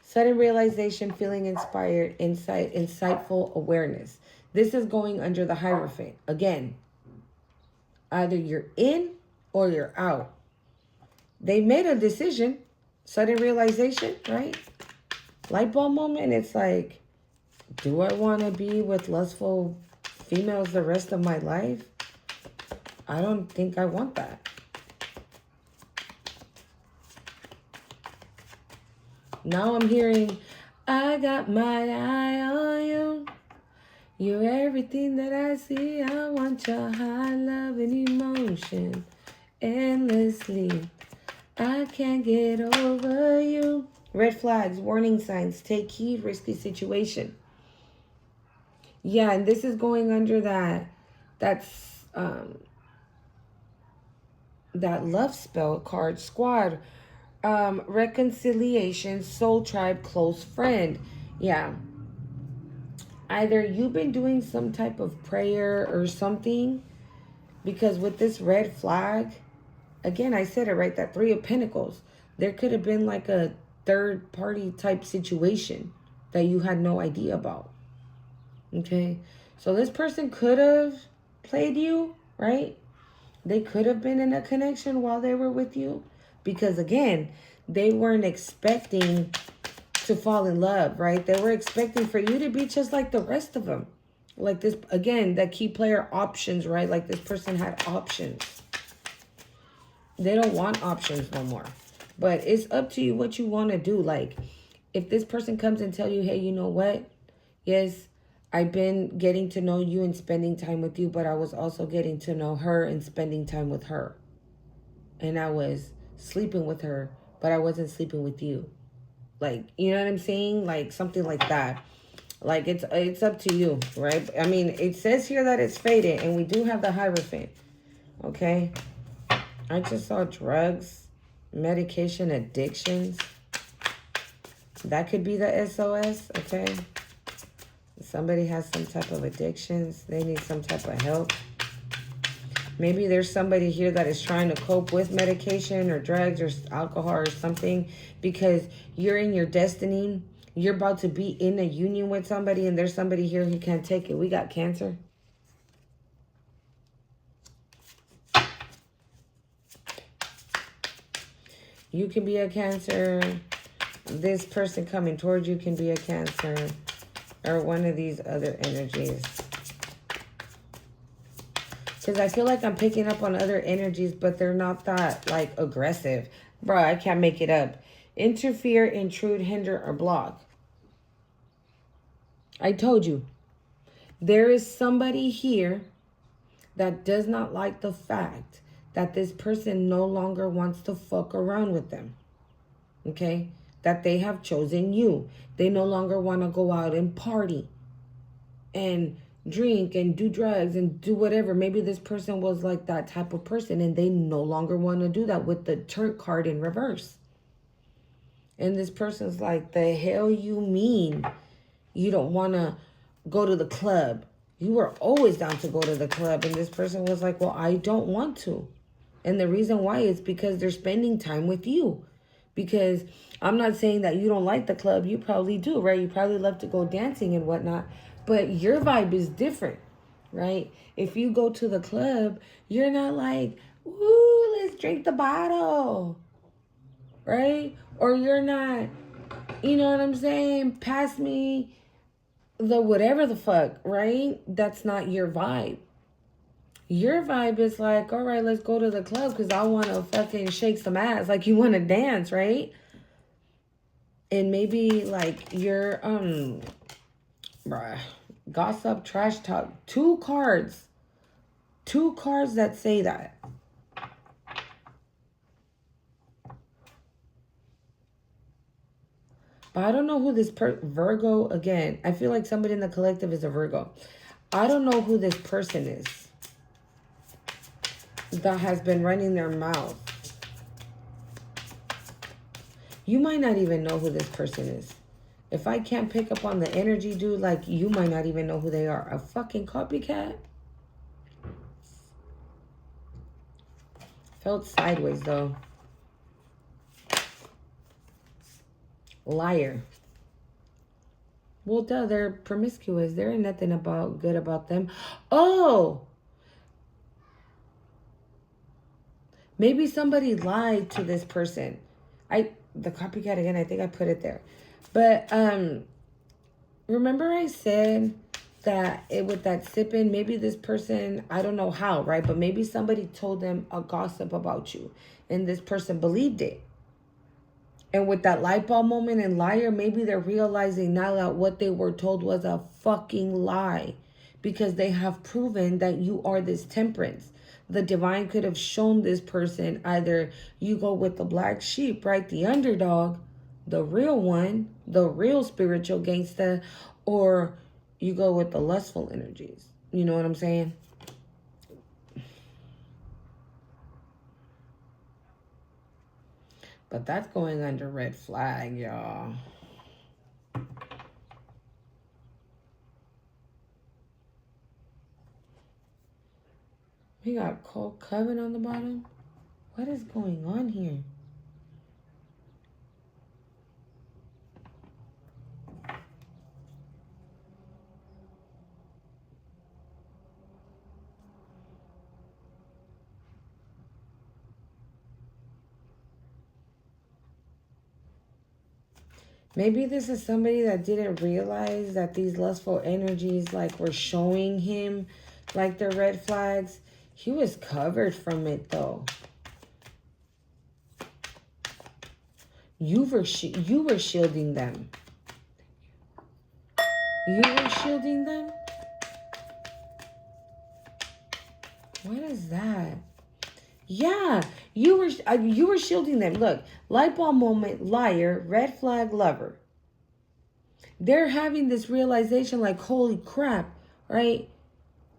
Sudden realization, feeling inspired, insight, insightful awareness. This is going under the Hierophant. Again, either you're in or you're out. They made a decision, sudden realization, right? Light bulb moment, it's like, do I want to be with lustful females the rest of my life? I don't think I want that. Now I'm hearing, I got my eye on you. You're everything that I see. I want your high love and emotion endlessly. I can't get over you. Red flags, warning signs, take heed, risky situation. Yeah, and this is going under that love spell card, squad, reconciliation, soul tribe, close friend. Yeah. Either you've been doing some type of prayer or something, because with this red flag, again, I said it right, that 3 of Pentacles. There could have been like a third party type situation that you had no idea about. Okay? So this person could have played you, right? They could have been in a connection while they were with you. Because again, they weren't expecting to fall in love, right? They were expecting for you to be just like the rest of them. Like this, again, that key player options, right? Like this person had options. They don't want options no more. But it's up to you what you want to do. Like, if this person comes and tell you, hey, you know what? Yes, I've been getting to know you and spending time with you, but I was also getting to know her and spending time with her. And I was sleeping with her, but I wasn't sleeping with you. Like, you know what I'm saying? Like, something like that. Like, it's up to you, right? I mean, it says here that it's fated, and we do have the Hierophant. Okay? I just saw drugs, medication, addictions. That could be the SOS, okay? Somebody has some type of addictions. They need some type of help. Maybe there's somebody here that is trying to cope with medication or drugs or alcohol or something because you're in your destiny. You're about to be in a union with somebody and there's somebody here who can't take it. We got Cancer. You can be a Cancer. This person coming towards you can be a Cancer or one of these other energies. Because I feel like I'm picking up on other energies, but they're not that, like, aggressive. Bro, I can't make it up. Interfere, intrude, hinder, or block. I told you. There is somebody here that does not like the fact that this person no longer wants to fuck around with them. Okay? That they have chosen you. They no longer want to go out and party and drink and do drugs and do whatever. Maybe this person was like that type of person and they no longer want to do that with the Turk card in reverse. And this person's like, the hell you mean you don't want to go to the club? You were always down to go to the club. And this person was like, well, I don't want to. And the reason why is because they're spending time with you. Because I'm not saying that you don't like the club. You probably do, right? You probably love to go dancing and whatnot. But your vibe is different, right? If you go to the club, you're not like, ooh, let's drink the bottle, right? Or you're not, you know what I'm saying? Pass me the whatever the fuck, right? That's not your vibe. Your vibe is like, all right, let's go to the club because I want to fucking shake some ass. Like you want to dance, right? And maybe like you're, bruh, gossip, trash talk. Two cards that say that. But I don't know who this Virgo, again, I feel like somebody in the collective is a Virgo. I don't know who this person is that has been running their mouth. You might not even know who this person is. If I can't pick up on the energy, dude, like, you might not even know who they are. A fucking copycat? Felt sideways, though. Liar. Well, duh, they're promiscuous. There ain't nothing good about them. Oh! Maybe somebody lied to this person. The copycat again, I think I put it there. But remember I said that with that sipping, maybe this person, I don't know how, right? But maybe somebody told them a gossip about you and this person believed it. And with that light bulb moment and liar, maybe they're realizing now that what they were told was a fucking lie because they have proven that you are this temperance. The divine could have shown this person either you go with the black sheep, right? The underdog, the real one, the real spiritual gangster, or you go with the lustful energies. You know what I'm saying? But that's going under red flag, y'all. We got Cold Coven on the bottom. What is going on here? Maybe this is somebody that didn't realize that these lustful energies like were showing him like the red flags. He was covered from it though. You were shielding them. You were shielding them? What is that? Yeah, you were shielding them. Look, light bulb moment, liar, red flag, lover. They're having this realization like, holy crap, right?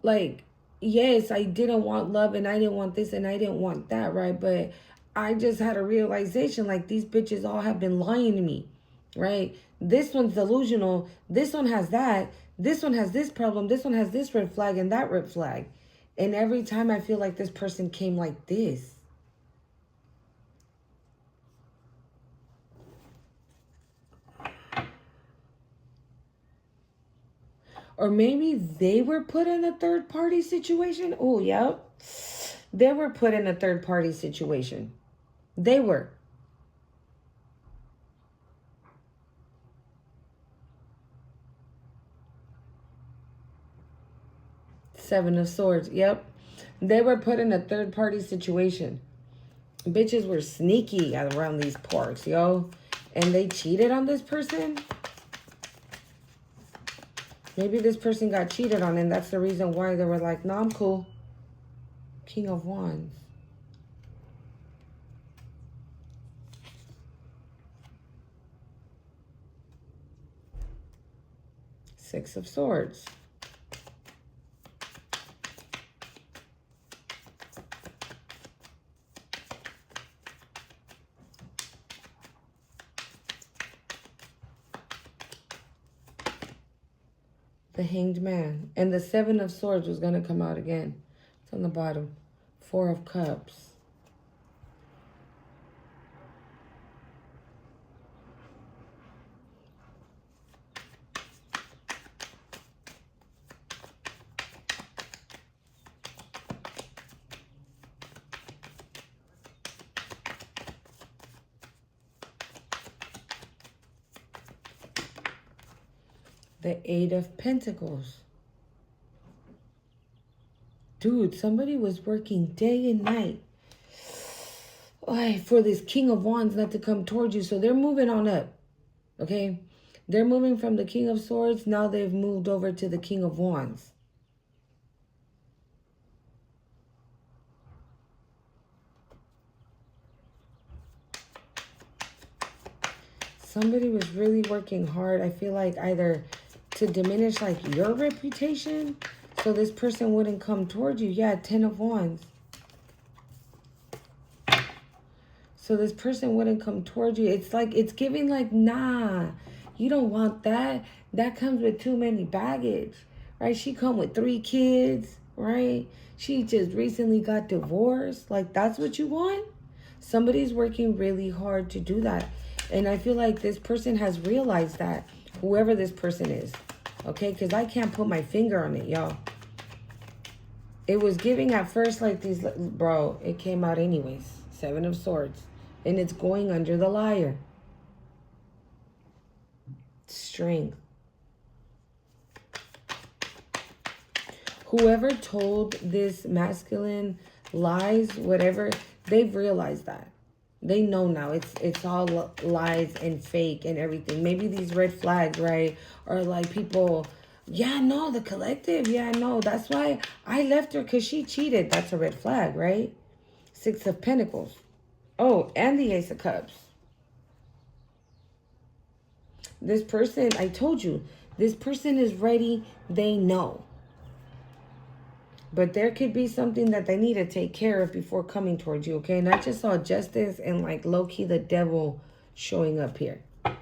Like, yes, I didn't want love and I didn't want this and I didn't want that, right? But I just had a realization like these bitches all have been lying to me. right? This one's delusional. This one has that. This one has this problem. This one has this red flag and that red flag. And every time I feel like this person came like this. Or maybe they were put in a third party situation. Oh, yep. They were put in a third party situation. They were. Seven of Swords. Yep. They were put in a third party situation. Bitches were sneaky around these parts, yo. And they cheated on this person. Maybe this person got cheated on, and that's the reason why they were like, no, I'm cool. King of Wands. Six of Swords. The Hanged Man. And the Seven of Swords was going to come out again. It's on the bottom. Four of Cups. The Eight of Pentacles. Dude, somebody was working day and night for this King of Wands not to come towards you. So they're moving on up. Okay? They're moving from the King of Swords. Now they've moved over to the King of Wands. Somebody was really working hard. I feel like either to diminish like your reputation so this person wouldn't come towards you. Yeah, Ten of Wands. So this person wouldn't come towards you. It's like, it's giving like, nah, you don't want that. That comes with too many baggage, right? She come with 3 kids, right? She just recently got divorced. Like, that's what you want? Somebody's working really hard to do that. And I feel like this person has realized that, whoever this person is, okay? Because I can't put my finger on it, y'all. It was giving at first like these, bro, it came out anyways. Seven of Swords. And it's going under the Liar. Strength. Whoever told this masculine lies, whatever, they've realized that. They know now it's all lies and fake and everything. Maybe these red flags, right? Or like people, yeah, no, the collective, yeah, no. That's why I left her, because she cheated. That's a red flag, right? Six of Pentacles. Oh, and the Ace of Cups. This person, I told you, this person is ready. They know. But there could be something that they need to take care of before coming towards you, okay? And I just saw Justice and like low-key the Devil showing up here. All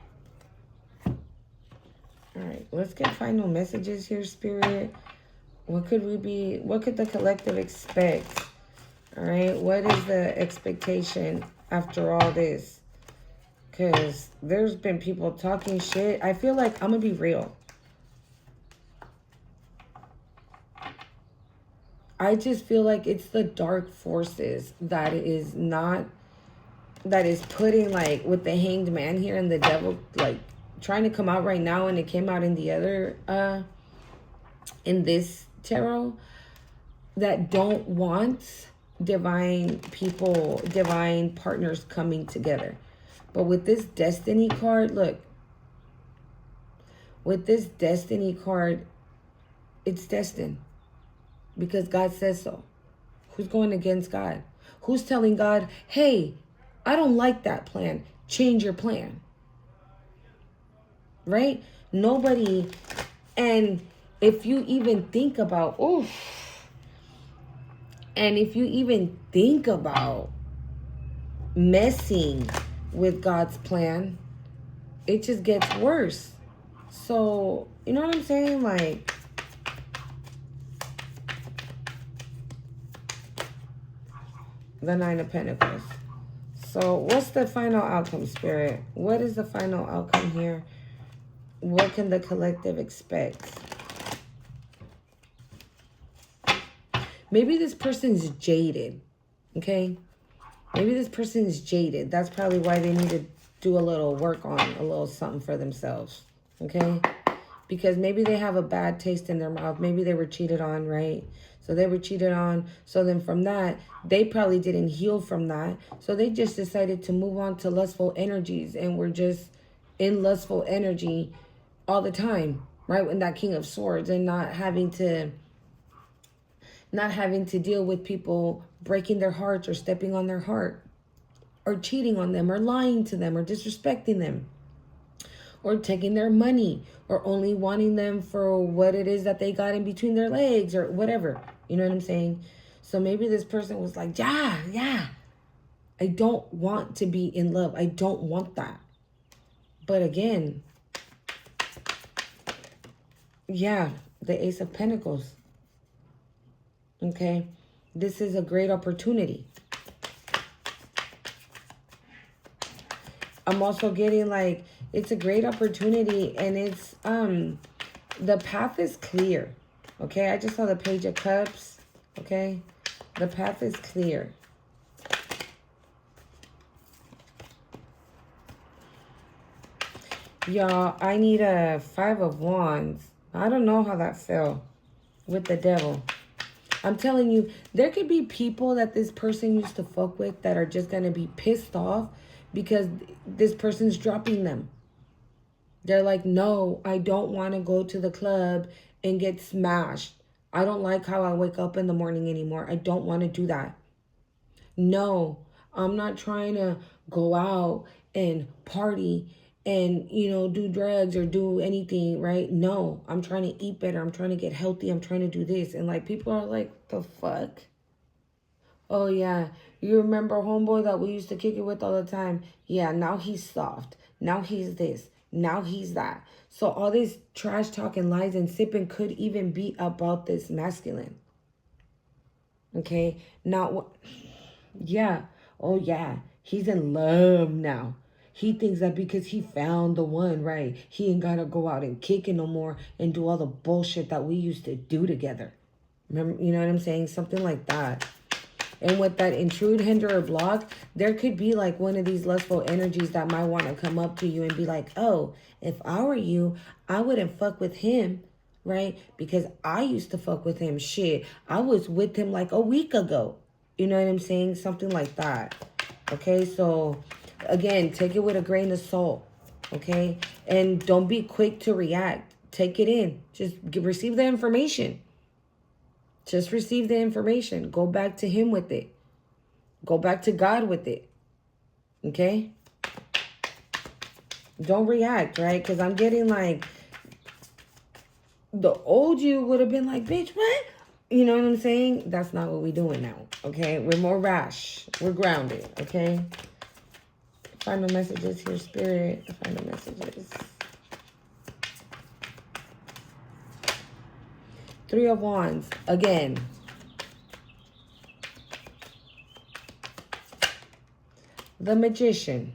right, let's get final messages here, Spirit. What could the collective expect? All right, what is the expectation after all this? Because there's been people talking shit. I feel like, I'm going to be real. I just feel like it's the dark forces that is putting, like, with the Hanged Man here and the Devil, like, trying to come out right now, and it came out in the other, in this tarot, that don't want divine people, divine partners coming together. But with this Destiny card, look, with this Destiny card, it's destined. Because God says so. Who's going against God? Who's telling God, hey, I don't like that plan. Change your plan. Right? Nobody. And if you even think about, and if you even think about messing with God's plan, it just gets worse. So, you know what I'm saying? Like, the Nine of Pentacles. So, what's the final outcome, Spirit? What is the final outcome here? What can the collective expect? Maybe this person's jaded, okay? Maybe this person is jaded. That's probably why they need to do a little work on a little something for themselves, okay? Because maybe they have a bad taste in their mouth. Maybe they were cheated on, right? So they were cheated on. So then from that, they probably didn't heal from that. So they just decided to move on to lustful energies and were just in lustful energy all the time, right? In that King of Swords, and not having to deal with people breaking their hearts or stepping on their heart or cheating on them or lying to them or disrespecting them or taking their money or only wanting them for what it is that they got in between their legs or whatever. You know what I'm saying? So maybe this person was like, yeah, I don't want to be in love. I don't want that. But again, yeah, the Ace of Pentacles. Okay, this is a great opportunity. I'm also getting like, it's a great opportunity, and it's, the path is clear. Okay, I just saw the Page of Cups. Okay, the path is clear. Y'all, I need a Five of Wands. I don't know how that fell with the Devil. I'm telling you, there could be people that this person used to fuck with that are just going to be pissed off because this person's dropping them. They're like, no, I don't want to go to the club and get smashed. I don't like how I wake up in the morning anymore. I don't want to do that. No, I'm not trying to go out and party and, do drugs or do anything, right? No, I'm trying to eat better. I'm trying to get healthy. I'm trying to do this. And like, people are like, the fuck? Oh yeah, you remember homeboy that we used to kick it with all the time? Yeah, now he's soft. Now he's this. Now he's that. So all this trash talking, lies, and sipping could even be about this masculine. Okay, now, yeah. Oh yeah, he's in love now. He thinks that because he found the one, right, he ain't gotta go out and kick it no more and do all the bullshit that we used to do together. Remember, you know what I'm saying? Something like that. And with that intrude, hinder, or block, there could be like one of these lustful energies that might want to come up to you and be like, oh, if I were you, I wouldn't fuck with him, right? Because I used to fuck with him. Shit, I was with him like a week ago. You know what I'm saying? Something like that. Okay, so again, take it with a grain of salt. Okay, and don't be quick to react. Take it in. Just receive the information. Just receive the information. Go back to him with it. Go back to God with it. Okay? Don't react, right? Because I'm getting like, the old you would have been like, bitch, what? You know what I'm saying? That's not what we're doing now. Okay? We're more rash. We're grounded. Okay? Final messages here, Spirit. Final messages. Three of Wands. Again. The Magician.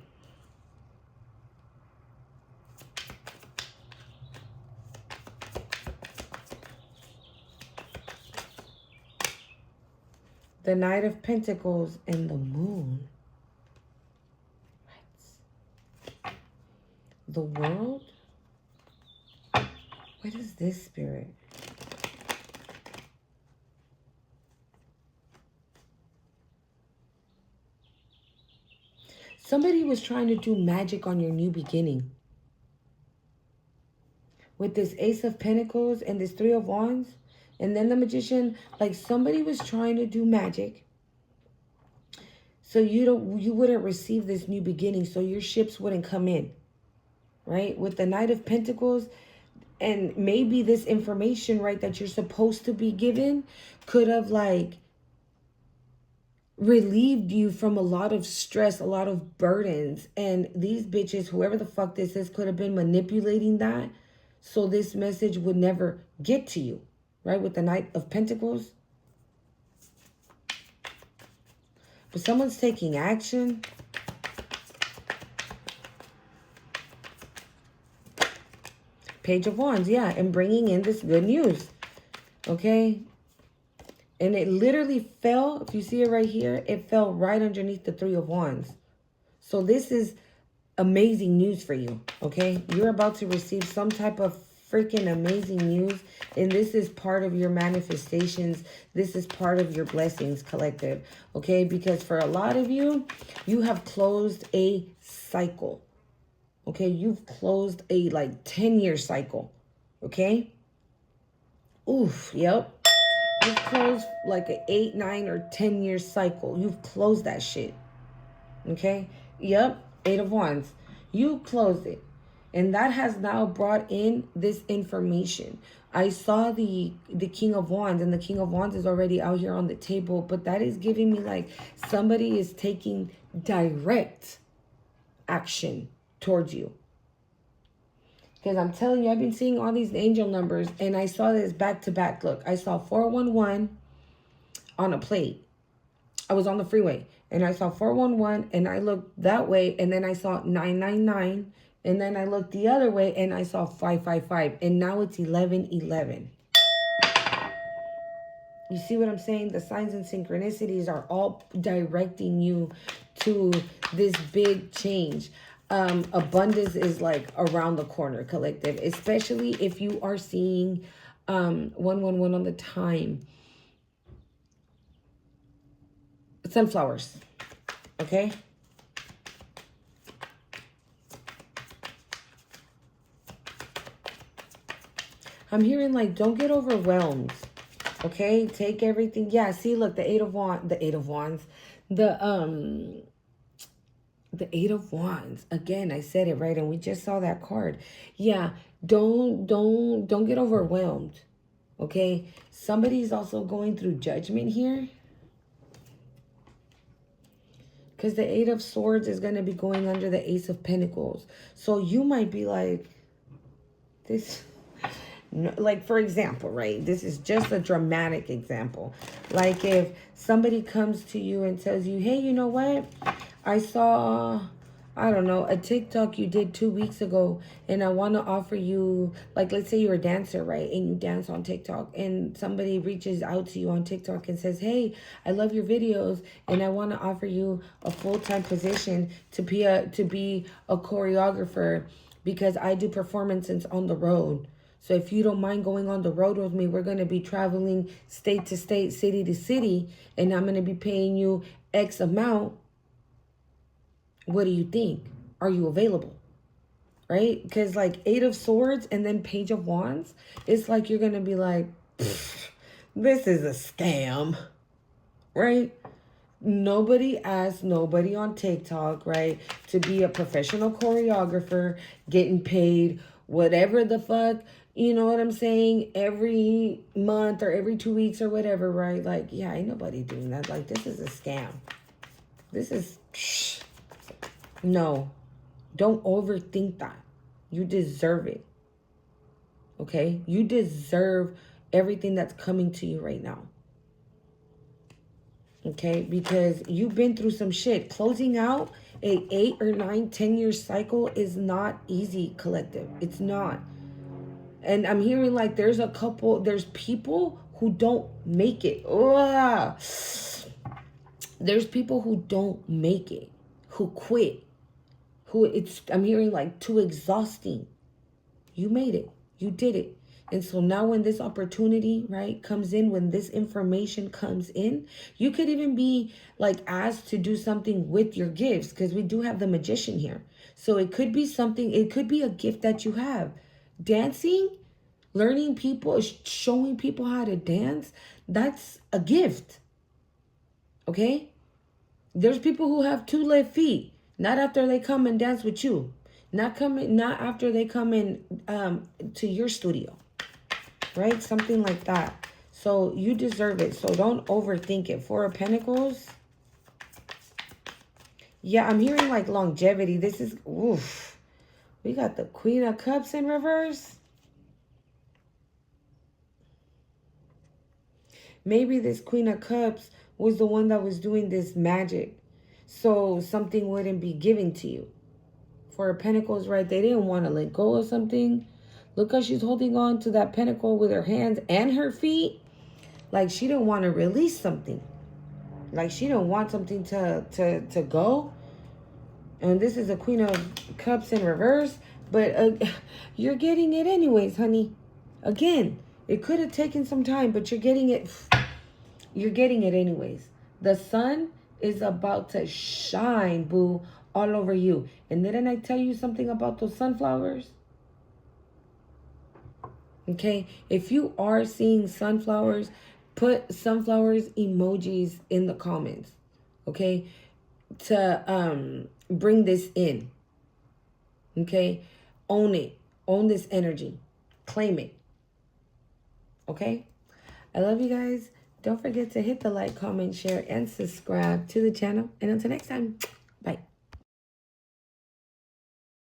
The Knight of Pentacles and the Moon. Right. The World. What is this, Spirit? Somebody was trying to do magic on your new beginning. With this Ace of Pentacles and this Three of Wands. And then the Magician, like somebody was trying to do magic. So you wouldn't receive this new beginning. So your ships wouldn't come in. Right? With the Knight of Pentacles. And maybe this information, right, that you're supposed to be given could have like relieved you from a lot of stress, a lot of burdens. And these bitches, whoever the fuck this is, could have been manipulating that so this message would never get to you, right? With the Knight of Pentacles. But someone's taking action. Page of Wands, yeah, and bringing in this good news, okay? And it literally fell, if you see it right here, it fell right underneath the Three of Wands. So this is amazing news for you, okay? You're about to receive some type of freaking amazing news, and this is part of your manifestations. This is part of your blessings, collective, okay? Because for a lot of you, you have closed a cycle, okay? You've closed a like 10-year cycle, okay? Oof, yep. You've closed like an 8, 9, or 10-year cycle. You've closed that shit, okay? Yep, Eight of Wands. You closed it. And that has now brought in this information. I saw the King of Wands, and the King of Wands is already out here on the table, but that is giving me like somebody is taking direct action towards you. Because I'm telling you, I've been seeing all these angel numbers, and I saw this back to back. Look, I saw 411 on a plate. I was on the freeway, and I saw 411, and I looked that way, and then I saw 999, and then I looked the other way, and I saw 555, and now it's 1111. You see what I'm saying? The signs and synchronicities are all directing you to this big change. Abundance is like around the corner, collective, especially if you are seeing 111 on the time. Sunflowers, okay? I'm hearing like, don't get overwhelmed, okay? Take everything. Yeah, see, look, the Eight of Wands, the Eight of Wands, the Eight of Wands. Again, I said it right, and we just saw that card. Yeah, don't get overwhelmed, okay? Somebody's also going through judgment here. Because the Eight of Swords is going to be going under the Ace of Pentacles. So you might be like, this, like, for example, right? This is just a dramatic example. Like if somebody comes to you and tells you, hey, you know what? I saw, I don't know, a TikTok you did 2 weeks ago, and I want to offer you, like, let's say you're a dancer, right? And you dance on TikTok, and somebody reaches out to you on TikTok and says, hey, I love your videos, and I want to offer you a full-time position to be a choreographer, because I do performances on the road. So if you don't mind going on the road with me, we're going to be traveling state to state, city to city, and I'm going to be paying you X amount. What do you think? Are you available? Right? Because like Eight of Swords and then Page of Wands, it's like you're going to be like, this is a scam, right? Nobody asked nobody on TikTok, right, to be a professional choreographer, getting paid whatever the fuck, you know what I'm saying, every month or every 2 weeks or whatever, right? Like, yeah, ain't nobody doing that. Like, this is a scam. This is... No, don't overthink that. You deserve it. Okay? You deserve everything that's coming to you right now. Okay? Because you've been through some shit. Closing out a 8 or 9, 10-year cycle is not easy, collective. It's not. And I'm hearing like there's people who don't make it. Ugh. There's people who don't make it, who quit. I'm hearing like too exhausting. You made it. You did it. And so now when this opportunity, right, comes in, when this information comes in, you could even be like asked to do something with your gifts, because we do have the Magician here. So it could be something, it could be a gift that you have. Dancing, learning people, showing people how to dance, that's a gift. Okay? There's people who have 2 left feet. Not after they come and dance with you. Not after they come in to your studio. Right? Something like that. So you deserve it. So don't overthink it. 4 of Pentacles. Yeah, I'm hearing like longevity. This is, oof. We got the Queen of Cups in reverse. Maybe this Queen of Cups was the one that was doing this magic, so something wouldn't be given to you. For Pentacles, right? They didn't want to let go of something. Look how she's holding on to that pentacle with her hands and her feet. Like she didn't want to release something. Like she didn't want something to go. And this is a Queen of Cups in reverse. But you're getting it anyways, honey. Again, it could have taken some time, but you're getting it. You're getting it anyways. The sun is about to shine, boo, all over you. And didn't I tell you something about those sunflowers? Okay, if you are seeing sunflowers, put sunflowers emojis in the comments. Okay, to bring this in. Okay, own it. Own this energy. Claim it. Okay, I love you guys. Don't forget to hit the like, comment, share, and subscribe to the channel. And until next time, bye.